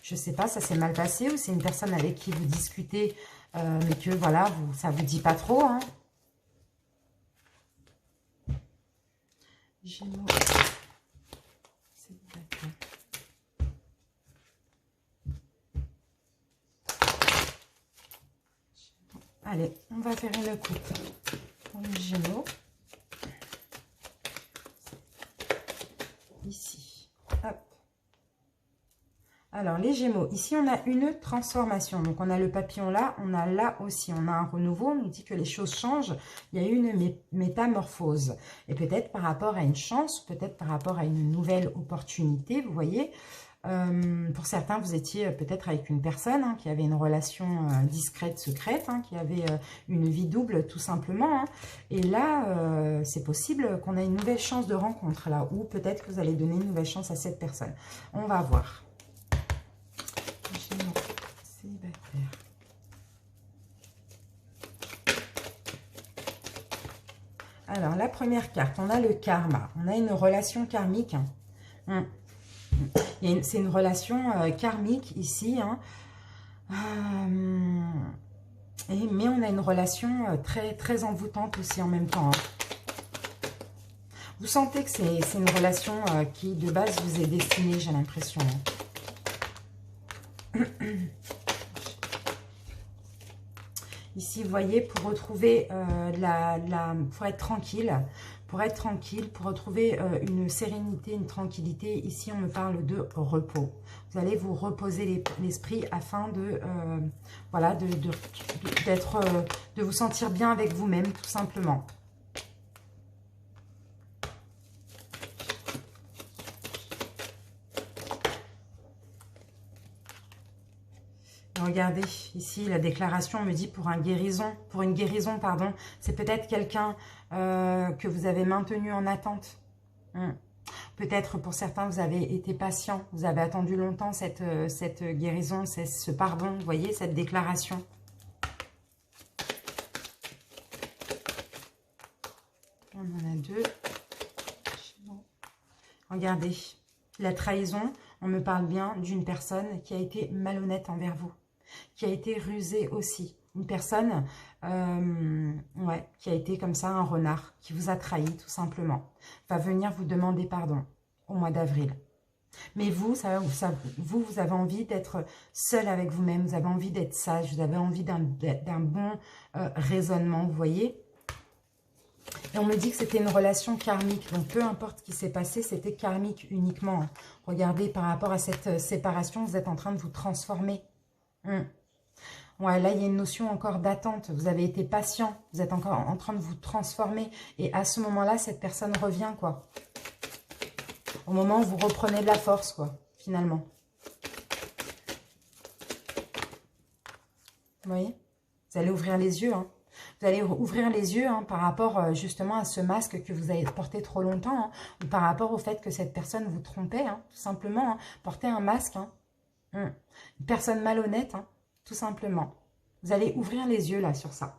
je ne sais pas, ça s'est mal passé, ou c'est une personne avec qui vous discutez, mais que voilà, ça ne vous dit pas trop. Hein. Gémeaux. Allez, on va faire une coupe pour les Gémeaux. Ici. Hop. Alors, les Gémeaux, ici, on a une transformation. Donc, on a le papillon là, on a là aussi. On a un renouveau, on nous dit que les choses changent. Il y a une métamorphose. Et peut-être par rapport à une chance, peut-être par rapport à une nouvelle opportunité, vous voyez. Pour certains, vous étiez peut-être avec une personne hein, qui avait une relation discrète, secrète, hein, qui avait une vie double tout simplement. Hein. Et là, c'est possible qu'on ait une nouvelle chance de rencontre là, ou peut-être que vous allez donner une nouvelle chance à cette personne. On va voir. Gémeaux célibataire. Alors, la première carte, on a le karma. On a une relation karmique. Hein. C'est une relation karmique ici. Hein. Mais on a une relation très envoûtante aussi en même temps. Hein. Vous sentez que c'est une relation qui, de base, vous est destinée, j'ai l'impression. Hein. Ici, vous voyez, pour retrouver pour être tranquille, pour retrouver une sérénité, une tranquillité, ici, on me parle de repos. Vous allez vous reposer l'esprit afin de, voilà, de vous sentir bien avec vous-même, tout simplement. Regardez, ici, la déclaration me dit pour une guérison, pardon, c'est peut-être quelqu'un que vous avez maintenu en attente. Peut-être pour certains, vous avez été patient, vous avez attendu longtemps cette guérison, ce pardon, vous voyez, cette déclaration. On en a deux. Regardez, la trahison, on me parle bien d'une personne qui a été malhonnête envers vous, qui a été rusée aussi. Une personne qui a été comme ça un renard, qui vous a trahi tout simplement, va venir vous demander pardon au mois d'avril. Mais vous avez envie d'être seul avec vous-même, vous avez envie d'être sage, vous avez envie d'un bon raisonnement, vous voyez. Et on me dit que c'était une relation karmique, donc peu importe ce qui s'est passé, c'était karmique uniquement. Regardez, par rapport à cette séparation, vous êtes en train de vous transformer. Ouais, là, il y a une notion encore d'attente. Vous avez été patient. Vous êtes encore en train de vous transformer. Et à ce moment-là, cette personne revient, quoi. Au moment où vous reprenez de la force, quoi, finalement. Vous voyez? Vous allez ouvrir les yeux, hein. Vous allez ouvrir les yeux hein, par rapport justement à ce masque que vous avez porté trop longtemps. Hein, ou par rapport au fait que cette personne vous trompait, hein, tout simplement. Hein, porter un masque. Hein. Une personne malhonnête, hein. Tout simplement. Vous allez ouvrir les yeux là sur ça.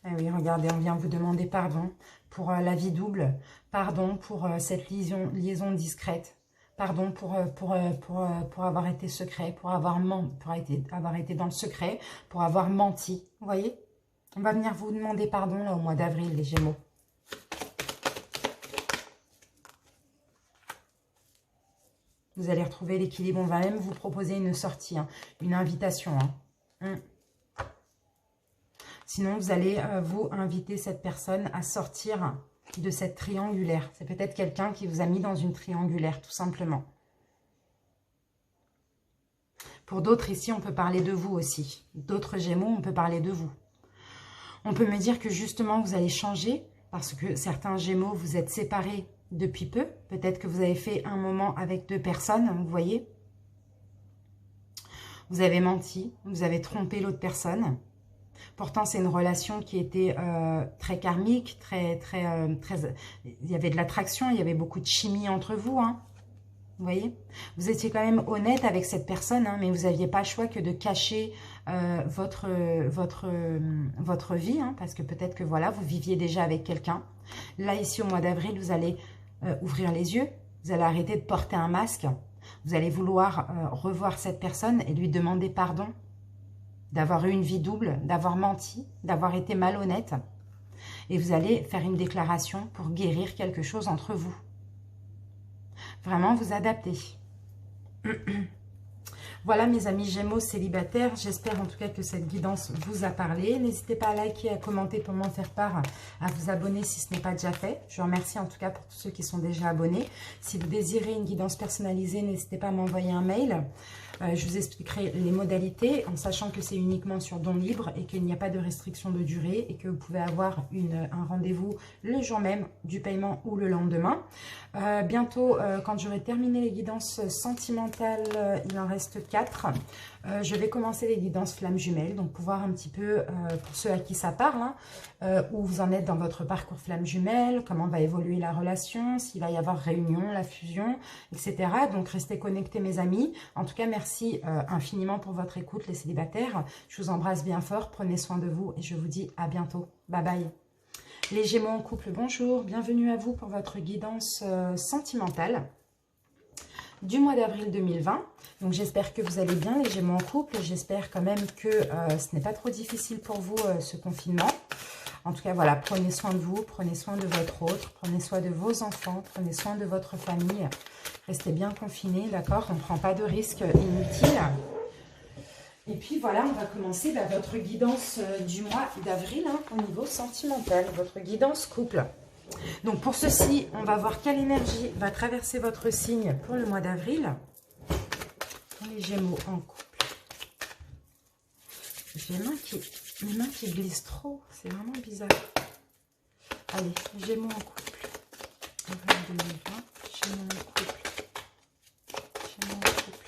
Eh oui, regardez, on vient vous demander pardon pour la vie double, pardon pour cette liaison discrète, pardon pour avoir été secret, pour avoir été dans le secret, pour avoir menti. Vous voyez? On va venir vous demander pardon là au mois d'avril, les Gémeaux. Vous allez retrouver l'équilibre. On va même vous proposer une sortie, hein, une invitation. Hein. Sinon, vous allez vous inviter cette personne à sortir de cette triangulaire. C'est peut-être quelqu'un qui vous a mis dans une triangulaire, tout simplement. Pour d'autres, ici, on peut parler de vous aussi. D'autres Gémeaux, on peut parler de vous. On peut me dire que justement, vous allez changer parce que certains Gémeaux, vous êtes séparés depuis peu. Peut-être que vous avez fait un moment avec deux personnes, vous voyez. Vous avez menti, vous avez trompé l'autre personne. Pourtant, c'est une relation qui était très karmique, très... Il y avait de l'attraction, il y avait beaucoup de chimie entre vous, hein. Vous voyez? Vous étiez quand même honnête avec cette personne, hein, mais vous n'aviez pas le choix que de cacher votre vie, hein, parce que peut-être que voilà, vous viviez déjà avec quelqu'un. Là, ici, au mois d'avril, vous allez ouvrir les yeux. Vous allez arrêter de porter un masque. Vous allez vouloir revoir cette personne et lui demander pardon d'avoir eu une vie double, d'avoir menti, d'avoir été malhonnête. Et vous allez faire une déclaration pour guérir quelque chose entre vous. Vraiment vous adapter. Voilà mes amis Gémeaux célibataires, j'espère en tout cas que cette guidance vous a parlé. N'hésitez pas à liker, à commenter pour m'en faire part, à vous abonner si ce n'est pas déjà fait. Je vous remercie en tout cas pour tous ceux qui sont déjà abonnés. Si vous désirez une guidance personnalisée, n'hésitez pas à m'envoyer un mail. Je vous expliquerai les modalités en sachant que c'est uniquement sur don libre et qu'il n'y a pas de restriction de durée et que vous pouvez avoir un rendez-vous le jour même du paiement ou le lendemain. Bientôt, quand j'aurai terminé les guidances sentimentales, il en reste 4. Je vais commencer les guidances flammes jumelles, donc pour voir un petit peu, pour ceux à qui ça parle, où vous en êtes dans votre parcours flamme jumelle, comment va évoluer la relation, s'il va y avoir réunion, la fusion, etc. Donc restez connectés mes amis. En tout cas, merci infiniment pour votre écoute les célibataires. Je vous embrasse bien fort, prenez soin de vous et je vous dis à bientôt. Bye bye. Les Gémeaux en couple, bonjour, bienvenue à vous pour votre guidance sentimentale du mois d'avril 2020. Donc j'espère que vous allez bien les Gémeaux en couple. J'espère quand même que ce n'est pas trop difficile pour vous ce confinement. En tout cas voilà, prenez soin de vous, prenez soin de votre autre, prenez soin de vos enfants, prenez soin de votre famille. Restez bien confinés, d'accord? On ne prend pas de risques inutiles. Et puis voilà, on va commencer votre guidance du mois d'avril au niveau sentimental, votre guidance couple. Donc pour ceci, on va voir quelle énergie va traverser votre signe pour le mois d'avril. Les Gémeaux en couple. J'ai mes mains qui glissent trop, c'est vraiment bizarre. Allez, Gémeaux en couple. Avril 2020, Gémeaux en couple. Gémeaux en couple.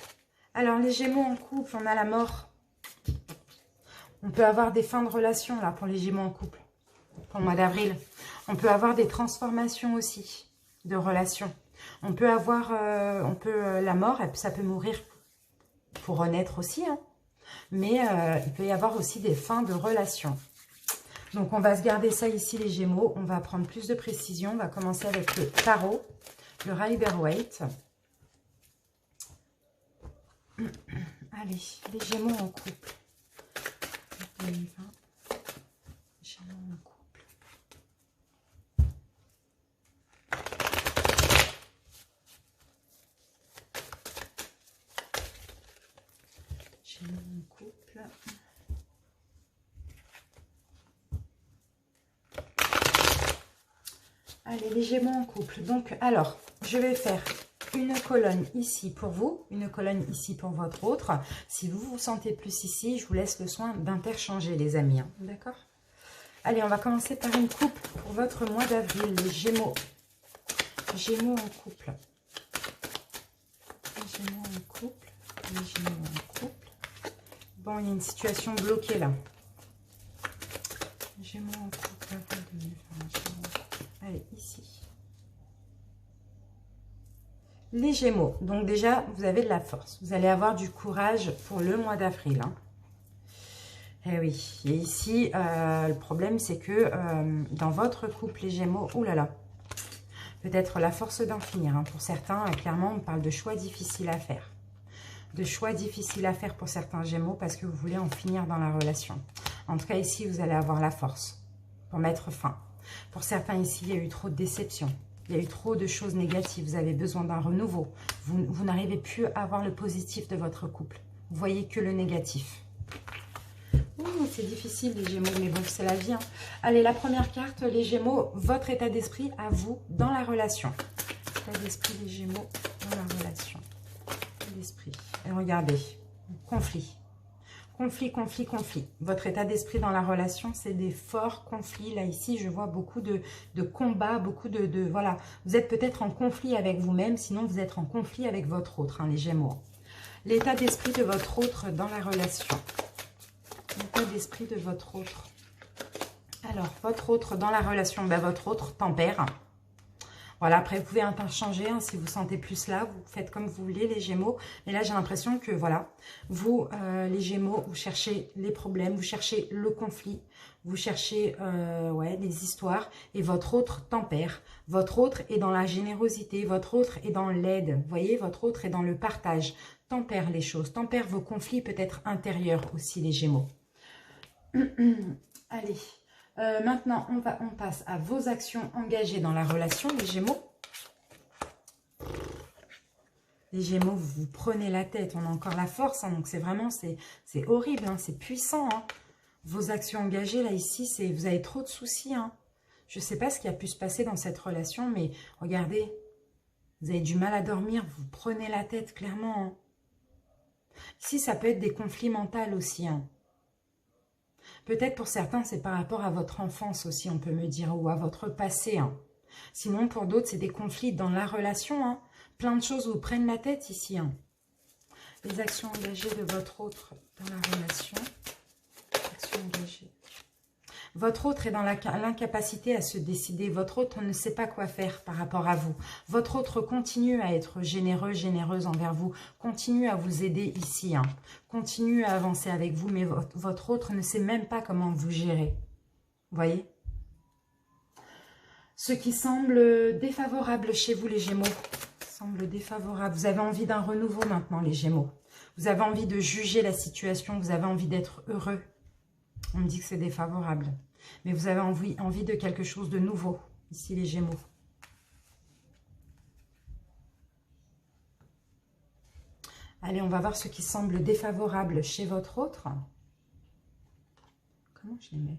Alors les Gémeaux en couple, on a la mort. On peut avoir des fins de relation là pour les Gémeaux en couple, pour le mois d'avril. On peut avoir des transformations aussi de relations. On peut avoir la mort, ça peut mourir pour renaître aussi. Mais il peut y avoir aussi des fins de relations. Donc on va se garder ça ici les Gémeaux. On va prendre plus de précision. On va commencer avec le tarot, le Rider-Waite. Allez, les Gémeaux en couple. 2020, Gémeaux en couple. Gémeaux en couple. Allez, les Gémeaux en couple. Donc, alors, je vais faire une colonne ici pour vous, une colonne ici pour votre autre. Si vous vous sentez plus ici, je vous laisse le soin d'interchanger, les amis. D'accord? Allez, on va commencer par une coupe pour votre mois d'avril, les Gémeaux. Gémeaux en couple. Les Gémeaux en couple. Les Gémeaux en couple. Bon, il y a une situation bloquée là. Gémeaux en couple. Gémeaux en couple. Allez, ici. Les Gémeaux, donc déjà, vous avez de la force. Vous allez avoir du courage pour le mois d'avril. Eh oui, et ici, le problème, c'est que dans votre couple, les Gémeaux, oulala, peut-être la force d'en finir. Pour certains, clairement, on parle de choix difficiles à faire. De choix difficiles à faire pour certains Gémeaux parce que vous voulez en finir dans la relation. En tout cas, ici, vous allez avoir la force pour mettre fin. Pour certains, ici, il y a eu trop de déceptions. Il y a eu trop de choses négatives. Vous avez besoin d'un renouveau. Vous n'arrivez plus à voir le positif de votre couple. Vous voyez que le négatif. C'est difficile les Gémeaux, mais bon, c'est la vie. Allez, la première carte, les Gémeaux, votre état d'esprit à vous dans la relation. État d'esprit des Gémeaux dans la relation. État d'esprit. Et regardez, conflit. Conflit, conflit, conflit. Votre état d'esprit dans la relation, c'est des forts conflits. Là, ici, je vois beaucoup de combats, beaucoup de voilà. Vous êtes peut-être en conflit avec vous-même, sinon vous êtes en conflit avec votre autre, les Gémeaux. L'état d'esprit de votre autre dans la relation. L'état d'esprit de votre autre. Alors, votre autre dans la relation, votre autre tempère. Voilà, après, vous pouvez interchanger hein, si vous sentez plus là. Vous faites comme vous voulez, les Gémeaux. Mais là, j'ai l'impression que, voilà, vous, les Gémeaux, vous cherchez les problèmes, vous cherchez le conflit, vous cherchez ouais, des histoires. Et votre autre tempère. Votre autre est dans la générosité. Votre autre est dans l'aide. Vous voyez, votre autre est dans le partage. Tempère les choses. Tempère vos conflits peut-être intérieurs aussi, les Gémeaux. Allez. Maintenant, on passe à vos actions engagées dans la relation, les Gémeaux. Les Gémeaux, vous prenez la tête, on a encore la force, hein, donc c'est vraiment, c'est horrible, hein, c'est puissant. Hein. Vos actions engagées, là, ici, vous avez trop de soucis. Hein. Je ne sais pas ce qui a pu se passer dans cette relation, mais regardez, vous avez du mal à dormir, vous prenez la tête, clairement. Hein. Ici, ça peut être des conflits mentaux aussi, hein. Peut-être pour certains, c'est par rapport à votre enfance aussi, on peut me dire, ou à votre passé. Hein. Sinon, pour d'autres, c'est des conflits dans la relation. Hein. Plein de choses vous prennent la tête ici. Hein. Les actions engagées de votre autre dans la relation. Actions engagées. Votre autre est dans l'incapacité à se décider. Votre autre ne sait pas quoi faire par rapport à vous. Votre autre continue à être généreux, généreuse envers vous. Continue à vous aider ici. Hein. Continue à avancer avec vous, mais votre autre ne sait même pas comment vous gérer. Vous voyez? Ce qui semble défavorable chez vous, les Gémeaux. Semble défavorable. Vous avez envie d'un renouveau maintenant, les Gémeaux. Vous avez envie de juger la situation. Vous avez envie d'être heureux. On me dit que c'est défavorable. Mais vous avez envie de quelque chose de nouveau. Ici, les Gémeaux. Allez, on va voir ce qui semble défavorable chez votre autre. Comment je les mets?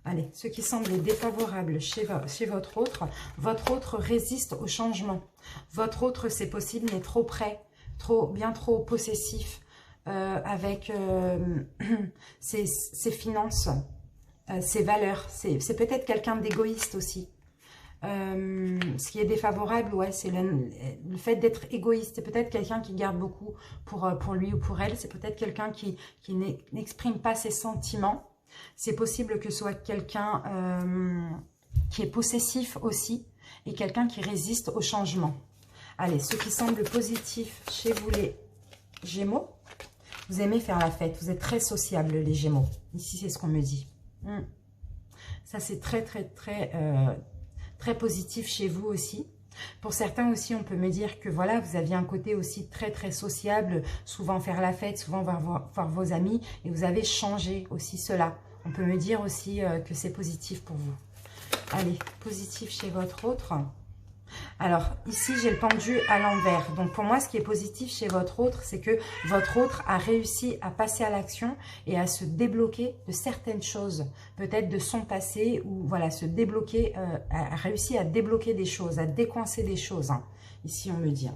Allez, ce qui semble défavorable chez votre autre résiste au changement. Votre autre, c'est possible, n'est trop près, bien trop possessif avec ses finances, ses valeurs. C'est peut-être quelqu'un d'égoïste aussi. Ce qui est défavorable, ouais, c'est le fait d'être égoïste. C'est peut-être quelqu'un qui garde beaucoup pour lui ou pour elle. C'est peut-être quelqu'un qui n'exprime pas ses sentiments. C'est possible que ce soit quelqu'un qui est possessif aussi et quelqu'un qui résiste au changement. Allez, ce qui semble positif chez vous les Gémeaux, vous aimez faire la fête, vous êtes très sociable les Gémeaux. Ici, c'est ce qu'on me dit. Ça, c'est très positif chez vous aussi. Pour certains aussi, on peut me dire que voilà, vous aviez un côté aussi très sociable, souvent faire la fête, souvent voir vos amis, et vous avez changé aussi cela. On peut me dire aussi que c'est positif pour vous. Allez, positif chez votre autre. Alors, ici, j'ai le pendu à l'envers. Donc, pour moi, ce qui est positif chez votre autre, c'est que votre autre a réussi à passer à l'action et à se débloquer de certaines choses. Peut-être de son passé ou, voilà, se débloquer, a réussi à débloquer des choses, à décoincer des choses. Hein. Ici, on me dit.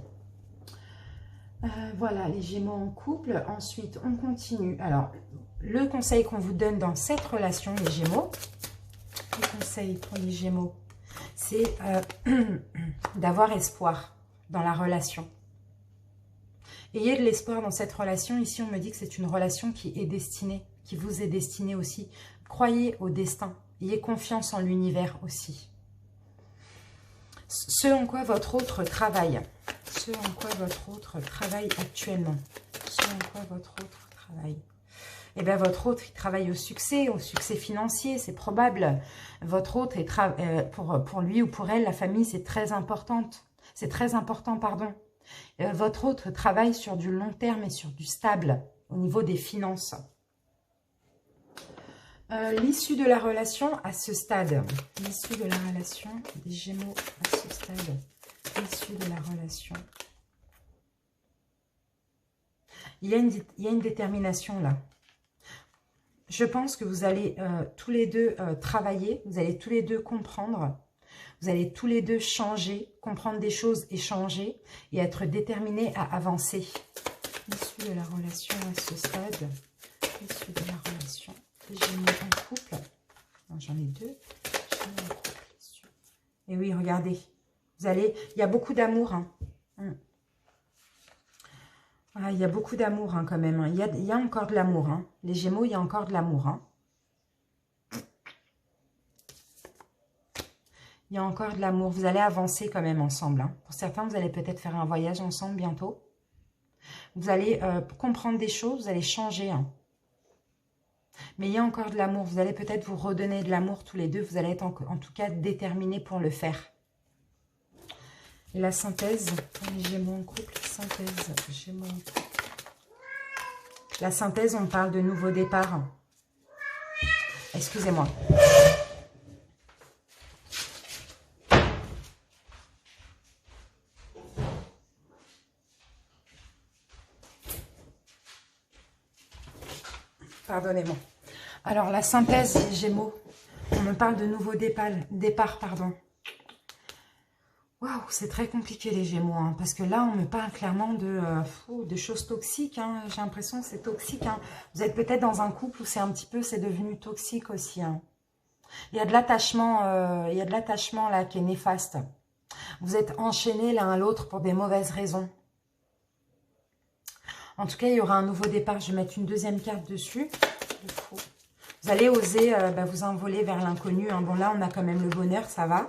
Voilà, les Gémeaux en couple. Ensuite, on continue. Alors, le conseil qu'on vous donne dans cette relation, les Gémeaux, le conseil pour les Gémeaux, c'est d'avoir espoir dans la relation. Ayez de l'espoir dans cette relation. Ici, on me dit que c'est une relation qui est destinée, qui vous est destinée aussi. Croyez au destin. Ayez confiance en l'univers aussi. Ce en quoi votre autre travaille. Ce en quoi votre autre travaille actuellement. Ce en quoi votre autre travaille. Eh bien, votre autre, il travaille au succès financier, c'est probable. Votre autre, pour lui ou pour elle, la famille, c'est très important. C'est très important, pardon. Votre autre travaille sur du long terme et sur du stable au niveau des finances. L'issue de la relation à ce stade. L'issue de la relation des Gémeaux à ce stade. L'issue de la relation. Il y a une détermination là. Je pense que vous allez tous les deux travailler, vous allez tous les deux comprendre, vous allez tous les deux changer, comprendre des choses et changer, et être déterminés à avancer. L'issue de la relation à ce stade, l'issue de la relation, les Gémeaux en couple, j'en ai deux, Gémeaux en couple, et oui, regardez, il y a beaucoup d'amour, hein. Ah, il y a beaucoup d'amour hein, quand même. Hein. Il y a encore de l'amour. Hein. Les Gémeaux, il y a encore de l'amour. Hein. Il y a encore de l'amour. Vous allez avancer quand même ensemble. Hein. Pour certains, vous allez peut-être faire un voyage ensemble bientôt. Vous allez comprendre des choses, vous allez changer. Hein. Mais il y a encore de l'amour. Vous allez peut-être vous redonner de l'amour tous les deux. Vous allez être en tout cas déterminés pour le faire. Et la synthèse, les Gémeaux en couple, synthèse, Gémeaux en couple. La synthèse, on parle de nouveau départ. Excusez-moi. Pardonnez-moi. Alors, la synthèse, les Gémeaux, on me parle de nouveau départ, pardon. Waouh, c'est très compliqué les Gémeaux, hein, parce que là, on me parle clairement de choses toxiques. Hein, j'ai l'impression que c'est toxique. Hein. Vous êtes peut-être dans un couple où c'est devenu toxique aussi. Hein. Il y a de l'attachement là qui est néfaste. Vous êtes enchaînés l'un à l'autre pour des mauvaises raisons. En tout cas, il y aura un nouveau départ. Je vais mettre une deuxième carte dessus. Vous allez oser vous envoler vers l'inconnu. Hein. Bon, là, on a quand même le bonheur, ça va.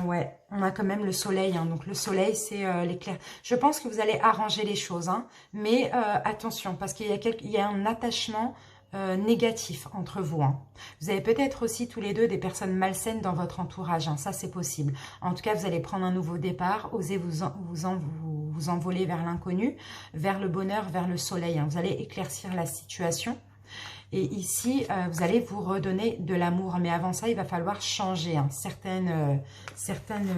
Ouais, on a quand même le soleil. Hein. Donc, le soleil, c'est l'éclair. Je pense que vous allez arranger les choses. Hein. Mais attention, parce qu'il y a un attachement négatif entre vous. Hein. Vous avez peut-être aussi tous les deux des personnes malsaines dans votre entourage. Hein. Ça, c'est possible. En tout cas, vous allez prendre un nouveau départ. Osez vous envoler vers l'inconnu, vers le bonheur, vers le soleil. Hein. Vous allez éclaircir la situation. Et ici, vous allez vous redonner de l'amour. Mais avant ça, il va falloir changer hein, certaines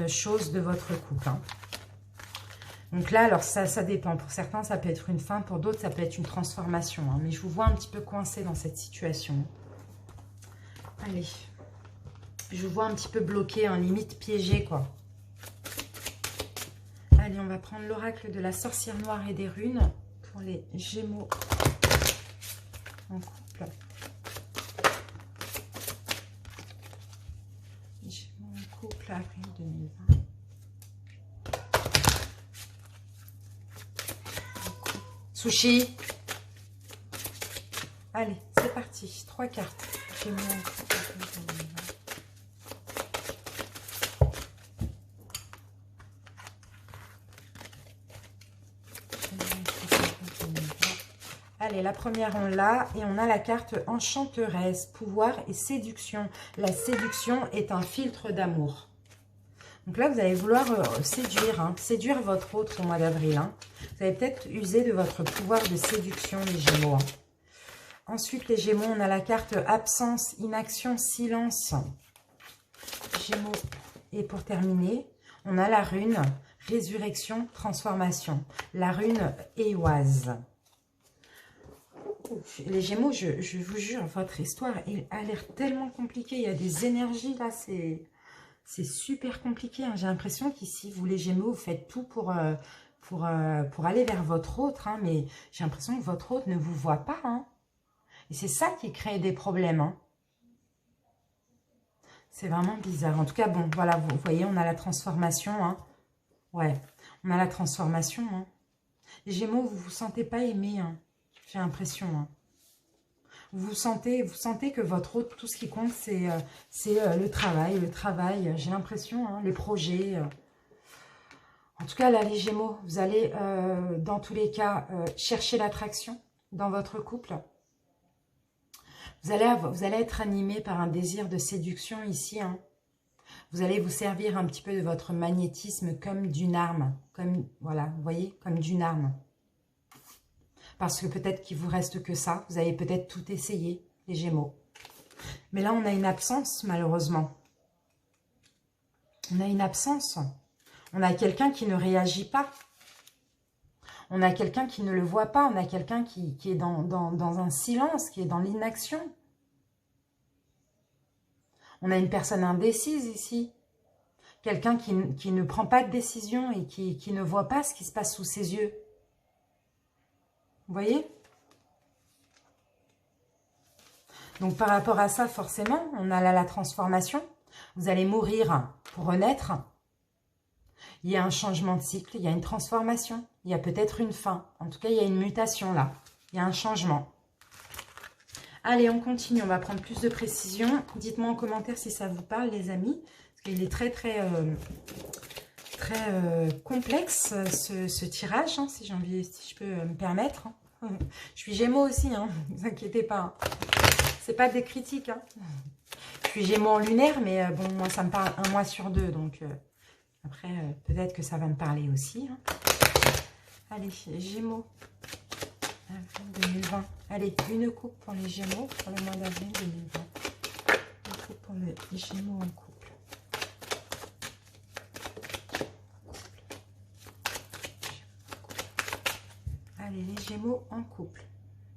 choses de votre couple. Hein. Donc là, alors ça dépend. Pour certains, ça peut être une fin. Pour d'autres, ça peut être une transformation. Hein. Mais je vous vois un petit peu coincé dans cette situation. Allez. Je vous vois un petit peu bloqué, hein, limite piégé, quoi. Allez, on va prendre l'oracle de la sorcière noire et des runes pour les Gémeaux en couple. Gémeaux en couple, avril 2020. Sushi. Allez, c'est parti. 3 cartes. Gémeaux en couple, avril 2020. Allez, la première, on l'a. Et on a la carte enchanteresse, pouvoir et séduction. La séduction est un filtre d'amour. Donc là, vous allez vouloir séduire, hein, séduire votre autre au mois d'avril. Hein. Vous allez peut-être user de votre pouvoir de séduction, les Gémeaux. Hein. Ensuite, les Gémeaux, on a la carte absence, inaction, silence. Gémeaux. Et pour terminer, on a la rune résurrection, transformation. La rune Éoise. Les Gémeaux, je vous jure, votre histoire a l'air tellement compliquée. Il y a des énergies là, c'est super compliqué. Hein. J'ai l'impression qu'ici, vous les Gémeaux, vous faites tout pour aller vers votre autre. Hein. Mais j'ai l'impression que votre autre ne vous voit pas. Hein. Et c'est ça qui crée des problèmes. Hein. C'est vraiment bizarre. En tout cas, bon, voilà, vous voyez, on a la transformation. Hein. Ouais, on a la transformation. Hein. Les Gémeaux, vous ne vous sentez pas aimé. Hein. J'ai l'impression. Hein. Vous sentez que votre autre, tout ce qui compte, c'est le travail. J'ai l'impression, hein, les projets. En tout cas, là, les Gémeaux, vous allez, dans tous les cas, chercher l'attraction dans votre couple. Vous allez être animé par un désir de séduction ici. Hein. Vous allez vous servir un petit peu de votre magnétisme comme d'une arme. Comme, voilà, vous voyez, comme d'une arme. Parce que peut-être qu'il vous reste que ça. Vous avez peut-être tout essayé, les Gémeaux. Mais là, on a une absence, malheureusement. On a une absence. On a quelqu'un qui ne réagit pas. On a quelqu'un qui ne le voit pas. On a quelqu'un qui est dans un silence, qui est dans l'inaction. On a une personne indécise ici. Quelqu'un qui ne prend pas de décision et qui ne voit pas ce qui se passe sous ses yeux. Vous voyez? Donc, par rapport à ça, forcément, on a là la transformation. Vous allez mourir pour renaître. Il y a un changement de cycle, il y a une transformation. Il y a peut-être une fin. En tout cas, il y a une mutation là. Il y a un changement. Allez, on continue. On va prendre plus de précision. Dites-moi en commentaire si ça vous parle, les amis. Parce qu'il est très, très complexe, ce tirage, hein, si j'ai envie, si je peux me permettre. Je suis Gémeaux aussi, hein, ne vous inquiétez pas. C'est pas des critiques. Hein. Je suis Gémeaux en lunaire, mais bon, moi, ça me parle un mois sur deux. Donc, après, peut-être que ça va me parler aussi. Hein. Allez, Gémeaux. Avril 2020. Allez, une coupe pour les Gémeaux pour le mois d'avril 2020. Une coupe pour les Gémeaux en couple. Allez, les Gémeaux en couple.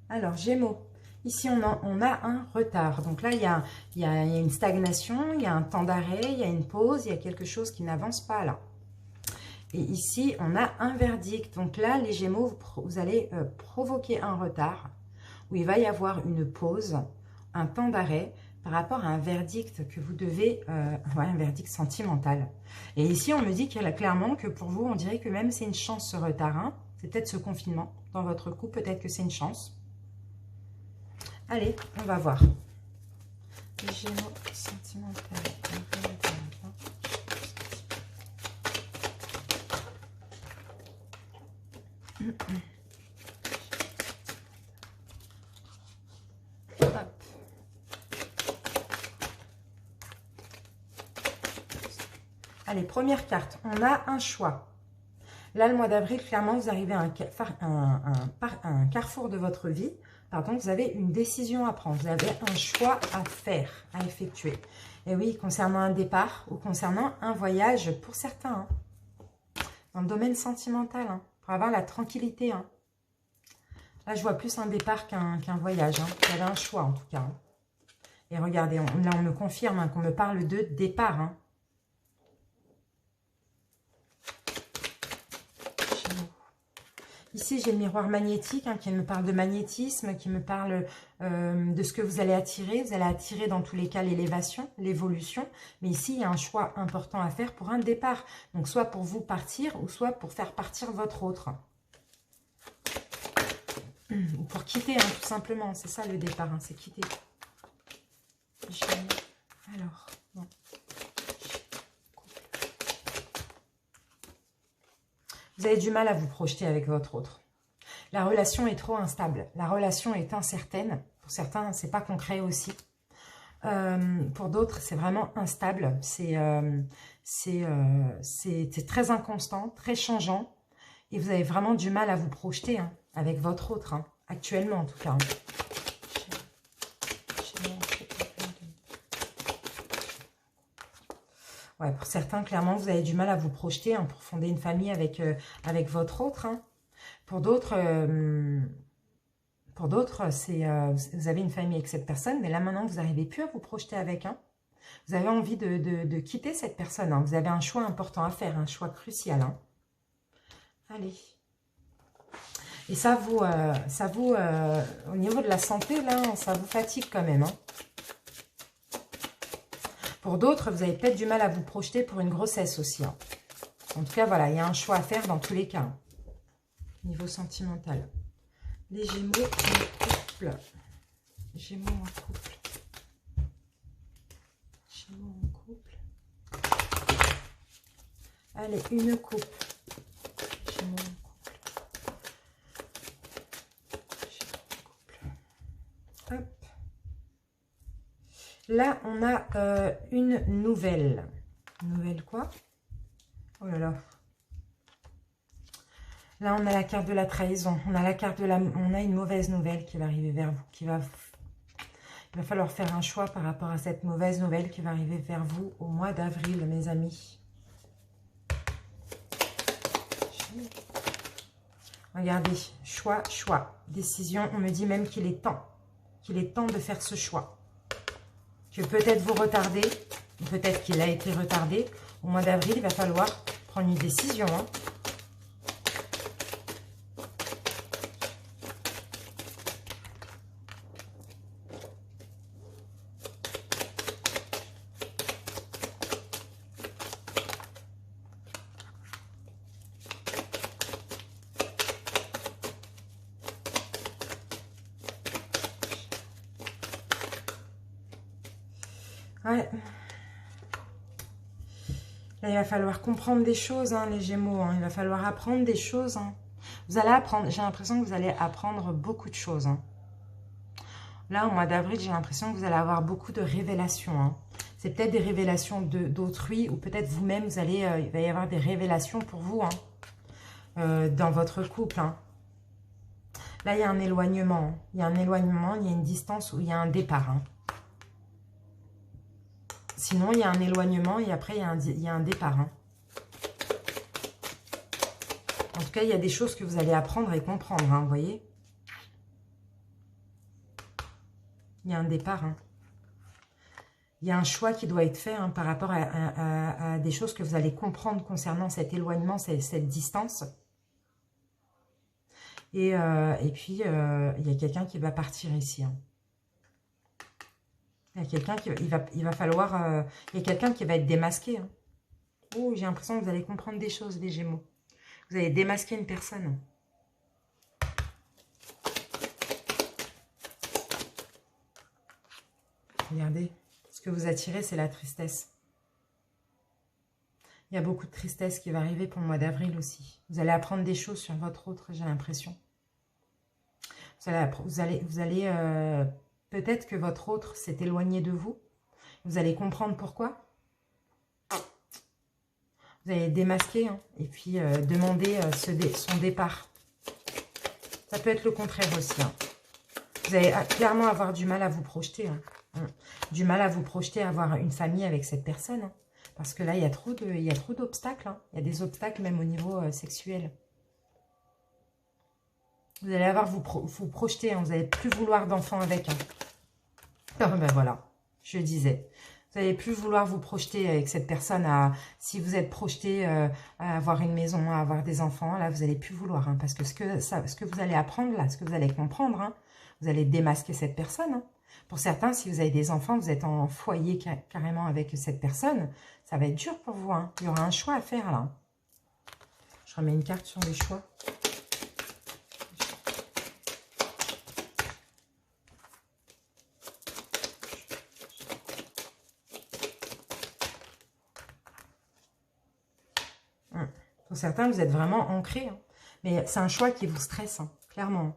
Alors, Gémeaux. Ici, on a un retard. Donc là, il y a une stagnation, il y a un temps d'arrêt, il y a une pause, il y a quelque chose qui n'avance pas là. Et ici, on a un verdict. Donc là, les Gémeaux, vous allez provoquer un retard où il va y avoir une pause, un temps d'arrêt par rapport à un verdict que vous devez, un verdict sentimental. Et ici, on me dit clairement que pour vous, on dirait que même c'est une chance ce retard. Hein. C'est peut-être ce confinement dans votre couple, peut-être que c'est une chance. Allez, on va voir. Les Gémeaux sentimental. Hop. Allez, première carte. On a un choix. Là, le mois d'avril, clairement, vous arrivez à un carrefour de votre vie. Pardon, vous avez une décision à prendre. Vous avez un choix à faire, à effectuer. Et oui, concernant un départ ou concernant un voyage pour certains. Hein, dans le domaine sentimental, hein, pour avoir la tranquillité. Hein. Là, je vois plus un départ qu'un voyage. Hein. Vous avez un choix, en tout cas. Hein. Et regardez, là, on me confirme hein, qu'on me parle de départ. Hein. Ici, j'ai le miroir magnétique hein, qui me parle de magnétisme, qui me parle de ce que vous allez attirer. Vous allez attirer dans tous les cas l'élévation, l'évolution. Mais ici, il y a un choix important à faire pour un départ. Donc, soit pour vous partir ou soit pour faire partir votre autre. Ou pour quitter, hein, tout simplement. C'est ça le départ, hein, c'est quitter. Alors, bon. Vous avez du mal à vous projeter avec votre autre. La relation est trop instable. La relation est incertaine. Pour certains, c'est pas concret aussi. Pour d'autres, c'est vraiment instable. C'est très inconstant, très changeant. Et vous avez vraiment du mal à vous projeter hein, avec votre autre, hein, actuellement en tout cas. Ouais, pour certains, clairement, vous avez du mal à vous projeter hein, pour fonder une famille avec votre autre. Hein. Pour d'autres, vous avez une famille avec cette personne, mais là maintenant, vous n'arrivez plus à vous projeter avec. Hein. Vous avez envie de quitter cette personne. Hein. Vous avez un choix important à faire, un choix crucial. Hein. Allez. Et ça vous, au niveau de la santé, là, ça vous fatigue quand même. Hein. Pour d'autres, vous avez peut-être du mal à vous projeter pour une grossesse aussi. Hein. En tout cas, voilà, il y a un choix à faire dans tous les cas. Hein. Niveau sentimental. Les Gémeaux en couple. Gémeaux en couple. Gémeaux en couple. Allez, une coupe. Gémeaux en couple. Gémeaux en couple. Hop. Là, on a une nouvelle. Nouvelle quoi? Oh là là. Là, on a la carte de la trahison. On a la carte de on a une mauvaise nouvelle qui va arriver vers vous. Il va falloir faire un choix par rapport à cette mauvaise nouvelle qui va arriver vers vous au mois d'avril, mes amis. Regardez, choix, choix, décision. On me dit même qu'il est temps. Qu'il est temps de faire ce choix. Que peut-être vous retardez, peut-être qu'il a été retardé. Au mois d'avril, il va falloir prendre une décision. Hein. Ouais. Là, il va falloir comprendre des choses, hein, les Gémeaux. Hein. Il va falloir apprendre des choses. Hein. Vous allez apprendre, j'ai l'impression que vous allez apprendre beaucoup de choses. Hein. Là, au mois d'avril, j'ai l'impression que vous allez avoir beaucoup de révélations. Hein. C'est peut-être des révélations d'autrui ou peut-être vous-même, il va y avoir des révélations pour vous hein, dans votre couple. Hein. Là, il y a un éloignement. Hein. Il y a un éloignement, il y a une distance où il y a un départ. Hein. Sinon, il y a un éloignement et après, il y a un départ. Hein. En tout cas, il y a des choses que vous allez apprendre et comprendre, hein, vous voyez. Il y a un départ. Hein. Il y a un choix qui doit être fait hein, par rapport à des choses que vous allez comprendre concernant cet éloignement, cette distance. Et puis, il y a quelqu'un qui va partir ici. Hein. Il y a quelqu'un qui il va falloir... il y a quelqu'un qui va être démasqué. Hein. Oh, j'ai l'impression que vous allez comprendre des choses, les Gémeaux. Vous allez démasquer une personne. Regardez, ce que vous attirez, c'est la tristesse. Il y a beaucoup de tristesse qui va arriver pour le mois d'avril aussi. Vous allez apprendre des choses sur votre autre, j'ai l'impression. Vous allez peut-être que votre autre s'est éloigné de vous. Vous allez comprendre pourquoi. Vous allez démasquer hein, et puis demander son départ. Ça peut être le contraire aussi. Hein. Vous allez clairement avoir du mal à vous projeter. Hein. Du mal à vous projeter, à avoir une famille avec cette personne. Hein. Parce que là, il y a trop d'obstacles. Hein. Il y a des obstacles même au niveau sexuel. Vous allez avoir vous projeter. Hein. Vous n'allez plus vouloir d'enfants avec. Hein. Ben voilà, je disais. Vous n'allez plus vouloir vous projeter avec cette personne. Si vous êtes projeté à avoir une maison, à avoir des enfants, là, vous n'allez plus vouloir. Hein. Parce que ce que vous allez apprendre, là, ce que vous allez comprendre, hein, vous allez démasquer cette personne. Hein. Pour certains, si vous avez des enfants, vous êtes en foyer carrément avec cette personne, ça va être dur pour vous. Hein. Il y aura un choix à faire là. Je remets une carte sur les choix. Pour certains, vous êtes vraiment ancrés. Hein. Mais c'est un choix qui vous stresse, hein, clairement.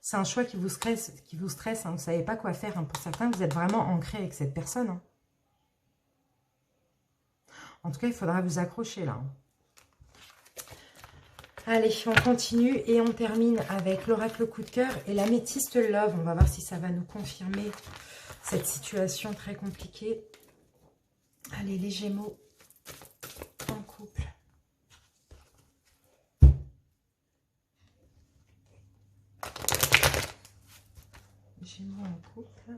C'est un choix qui vous stresse. Hein. Vous ne savez pas quoi faire. Hein. Pour certains, vous êtes vraiment ancré avec cette personne. Hein. En tout cas, il faudra vous accrocher là. Allez, on continue et on termine avec l'oracle coup de cœur et l'améthyste love. On va voir si ça va nous confirmer cette situation très compliquée. Allez, les Gémeaux en couple. Gémeaux en couple.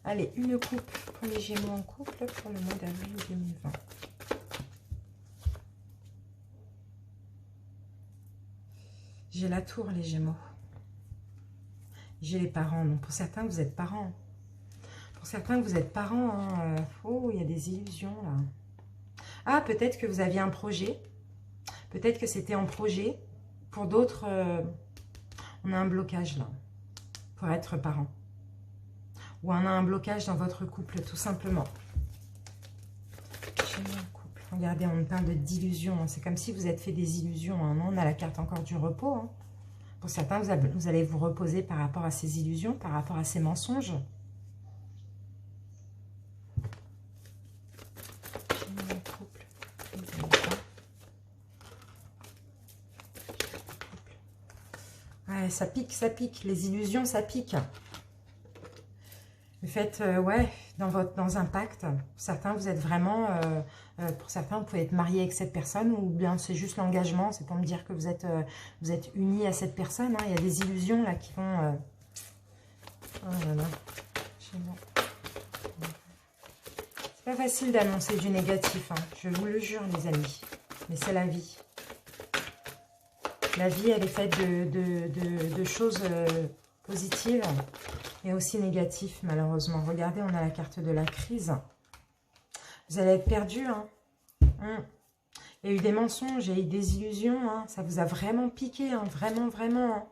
Allez, une coupe pour les Gémeaux en couple pour le mois d'avril 2020. J'ai la tour, les Gémeaux. J'ai les parents. Donc, pour certains, vous êtes parents. Pour certains, vous êtes parents. Hein. Oh, il y a des illusions, là. Ah, peut-être que vous aviez un projet. Peut-être que c'était en projet. Pour d'autres, on a un blocage, là. Pour être parents. Ou on a un blocage dans votre couple, tout simplement. Couple. Regardez, on parle d'illusions. Hein. C'est comme si vous êtes fait des illusions. Hein. On a la carte encore du repos. Hein. Pour certains, vous allez vous reposer par rapport à ces illusions, par rapport à ces mensonges. Ouais, ça pique. Les illusions, ça pique. Le fait, ouais, dans un pacte, pour certains, vous êtes vraiment, pour certains, vous pouvez être marié avec cette personne ou bien c'est juste l'engagement, c'est pour me dire que vous êtes unis à cette personne. Hein. Il y a des illusions là qui vont... Oh là là, chez moi. C'est pas facile d'annoncer du négatif, hein. Je vous le jure, les amis, mais c'est la vie. La vie, elle est faite de choses positives. Et aussi négatif, malheureusement. Regardez, on a la carte de la crise. Vous allez être perdu. Hein. Il y a eu des mensonges, il y a eu des illusions. Hein. Ça vous a vraiment piqué, hein, vraiment, vraiment. Hein.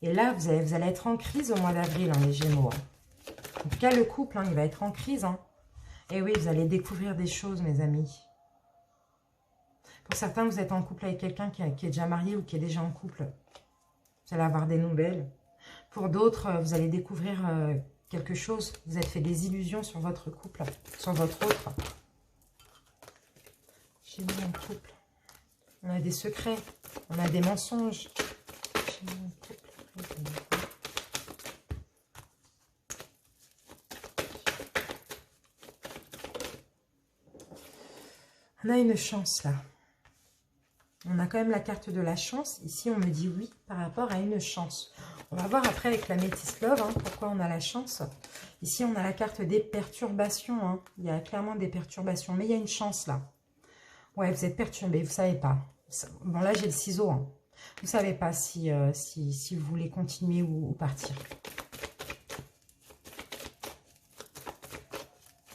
Et là, vous allez être en crise au mois d'avril, hein, les Gémeaux. Hein. En tout cas, le couple, hein, il va être en crise. Hein. Et oui, vous allez découvrir des choses, mes amis. Pour certains, vous êtes en couple avec quelqu'un qui est déjà marié ou qui est déjà en couple. Vous allez avoir des nouvelles. Pour d'autres, vous allez découvrir quelque chose. Vous êtes fait des illusions sur votre couple, sur votre autre. Gémeaux en couple. On a des secrets, on a des mensonges. Gémeaux en couple. On a une chance là. On a quand même la carte de la chance. Ici, on me dit oui par rapport à une chance. On va voir après avec la Métis Love hein, pourquoi on a la chance. Ici, on a la carte des perturbations. Hein. Il y a clairement des perturbations, mais il y a une chance là. Ouais, vous êtes perturbé, vous ne savez pas. Bon, là, j'ai le ciseau. Hein. Vous ne savez pas si vous voulez continuer ou partir.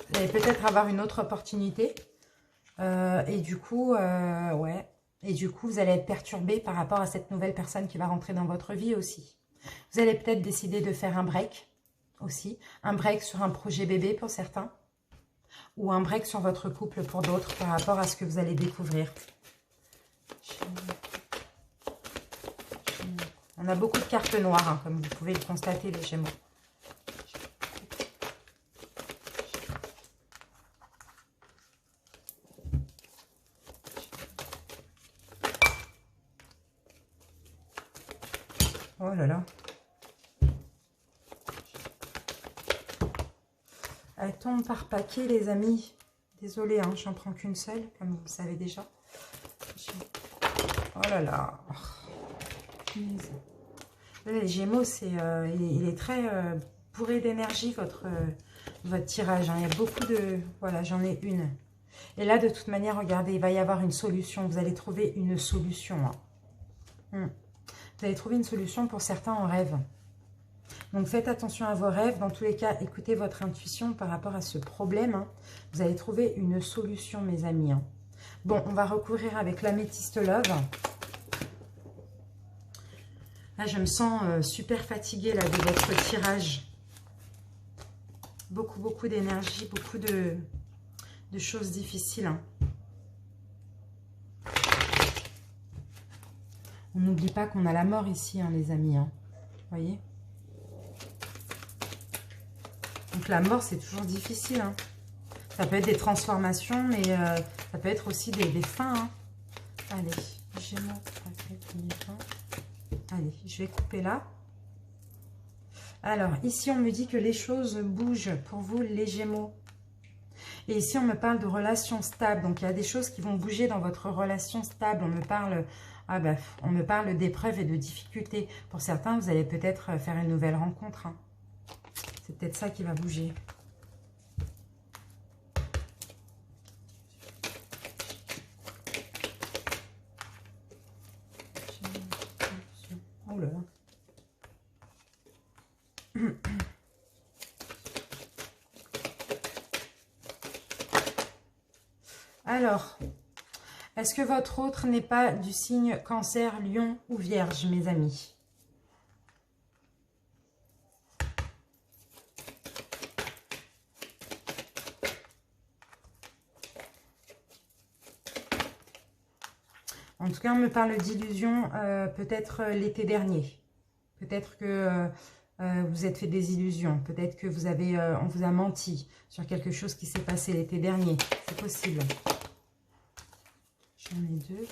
Vous allez peut-être avoir une autre opportunité. Et du coup, ouais. Et du coup, vous allez être perturbé par rapport à cette nouvelle personne qui va rentrer dans votre vie aussi. Vous allez peut-être décider de faire un break aussi. Un break sur un projet bébé pour certains. Ou un break sur votre couple pour d'autres par rapport à ce que vous allez découvrir. On a beaucoup de cartes noires, hein, comme vous pouvez le constater, les Gémeaux. Oh là là. Elle tombe par paquet, les amis. Désolée, hein, j'en prends qu'une seule, comme vous le savez déjà. Oh là là. Les Gémeaux, il est très bourré d'énergie, votre tirage. Hein. Il y a beaucoup de... Voilà, j'en ai une. Et là, de toute manière, regardez, il va y avoir une solution. Vous allez trouver une solution. Hein. Vous allez trouver une solution pour certains en rêve. Donc, faites attention à vos rêves. Dans tous les cas, écoutez votre intuition par rapport à ce problème. Hein. Vous allez trouver une solution, mes amis. Hein. Bon, on va recourir avec l'Améthyste Love. Là, je me sens super fatiguée là, de votre tirage. Beaucoup d'énergie, beaucoup de choses difficiles. Hein. On n'oublie pas qu'on a la mort ici, hein, les amis. Hein. Vous voyez? Donc la mort, c'est toujours difficile. Hein. Ça peut être des transformations, mais ça peut être aussi des fins. Hein. Allez, Gémeaux, allez, je vais couper là. Alors, ici, on me dit que les choses bougent pour vous, les Gémeaux. Et ici, on me parle de relations stables. Donc, il y a des choses qui vont bouger dans votre relation stable. On me parle d'épreuves et de difficultés. Pour certains, vous allez peut-être faire une nouvelle rencontre. Hein. C'est peut-être ça qui va bouger. Oh là là. Alors, est-ce que votre autre n'est pas du signe Cancer, Lion ou Vierge, mes amis? En tout cas, on me parle d'illusions peut-être l'été dernier. Peut-être que vous êtes fait des illusions. Peut-être que on vous a menti sur quelque chose qui s'est passé l'été dernier. C'est possible. J'en ai deux.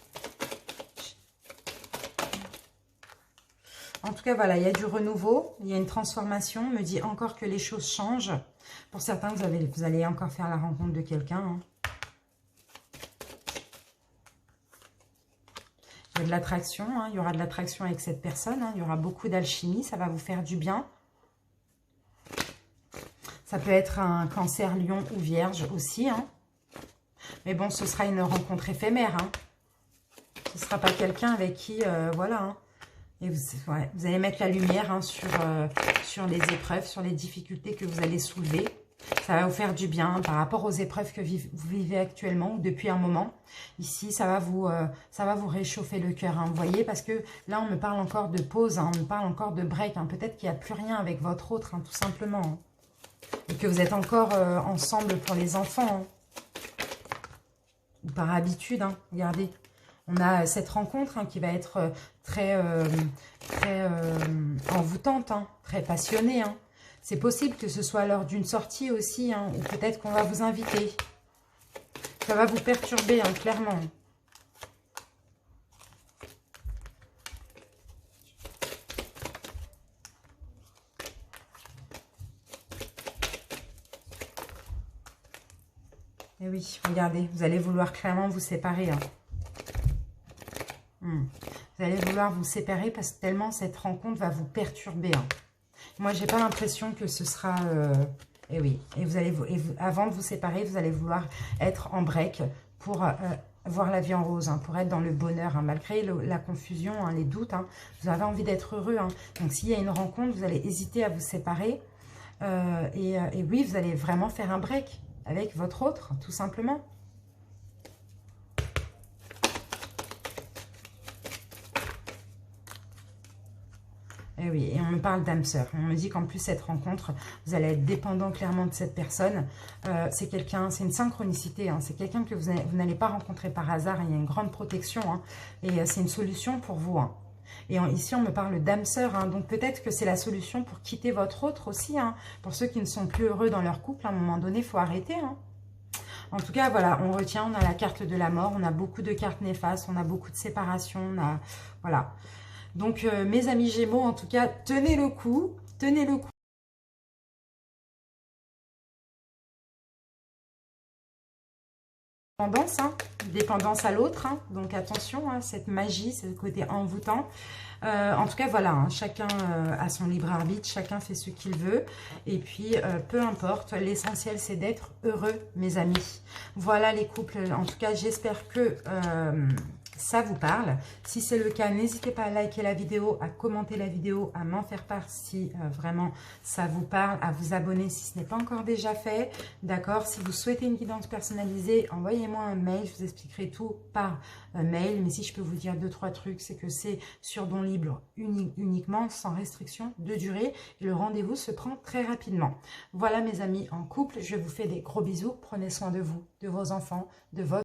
En tout cas, voilà, il y a du renouveau. Il y a une transformation. On me dit encore que les choses changent. Pour certains, vous allez encore faire la rencontre de quelqu'un. Hein. Il y a de l'attraction, hein, il y aura de l'attraction avec cette personne, hein, il y aura beaucoup d'alchimie, ça va vous faire du bien. Ça peut être un Cancer, Lion ou Vierge aussi. Hein. Mais bon, ce sera une rencontre éphémère. Hein. Ce ne sera pas quelqu'un avec qui, voilà. Hein. Et vous allez mettre la lumière hein, sur les épreuves, sur les difficultés que vous allez soulever. Ça va vous faire du bien par rapport aux épreuves que vous vivez actuellement ou depuis un moment. Ici, ça va vous réchauffer le cœur, hein, vous voyez, parce que là, on me parle encore de pause, hein, on me parle encore de break. Hein, peut-être qu'il n'y a plus rien avec votre autre, hein, tout simplement. Hein, et que vous êtes encore ensemble pour les enfants. Hein, ou par habitude, hein, regardez. On a cette rencontre, hein, qui va être très envoûtante, hein, très passionnée. Hein. C'est possible que ce soit lors d'une sortie aussi, hein, ou peut-être qu'on va vous inviter. Ça va vous perturber, hein, clairement. Et oui, regardez, vous allez vouloir clairement vous séparer. Hein. Vous allez vouloir vous séparer parce que tellement cette rencontre va vous perturber. Hein. Moi, j'ai pas l'impression que ce sera... Et oui, et avant de vous séparer, vous allez vouloir être en break pour voir la vie en rose, hein, pour être dans le bonheur, hein, malgré la confusion, hein, les doutes. Hein, vous avez envie d'être heureux. Hein. Donc, s'il y a une rencontre, vous allez hésiter à vous séparer. Et oui, vous allez vraiment faire un break avec votre autre, tout simplement. Et oui, et on me parle d'âme sœur. On me dit qu'en plus, cette rencontre, vous allez être dépendant clairement de cette personne. C'est quelqu'un, c'est une synchronicité. Hein, c'est quelqu'un que vous n'allez pas rencontrer par hasard. Il y a une grande protection. Hein, et c'est une solution pour vous. Hein. Et ici, on me parle d'âme sœur. Hein, donc, peut-être que c'est la solution pour quitter votre autre aussi. Hein, pour ceux qui ne sont plus heureux dans leur couple, à un moment donné, il faut arrêter. Hein. En tout cas, voilà, on retient, on a la carte de la mort. On a beaucoup de cartes néfastes. On a beaucoup de séparation. On a, voilà. Donc, mes amis Gémeaux, en tout cas, tenez le coup. Tenez le coup. Dépendance, hein, dépendance à l'autre. Hein, donc, attention, hein, cette magie, ce côté envoûtant. En tout cas, voilà, hein, chacun a son libre arbitre. Chacun fait ce qu'il veut. Et puis, peu importe. L'essentiel, c'est d'être heureux, mes amis. Voilà les couples. En tout cas, j'espère que... ça vous parle. Si c'est le cas, n'hésitez pas à liker la vidéo, à commenter la vidéo, à m'en faire part si vraiment ça vous parle, à vous abonner si ce n'est pas encore déjà fait. D'accord? Si vous souhaitez une guidance personnalisée, envoyez-moi un mail, je vous expliquerai tout par mail. Mais si je peux vous dire 2-3 trucs, c'est que c'est sur don libre uniquement, sans restriction de durée. Et le rendez-vous se prend très rapidement. Voilà mes amis en couple, je vous fais des gros bisous. Prenez soin de vous, de vos enfants, de votre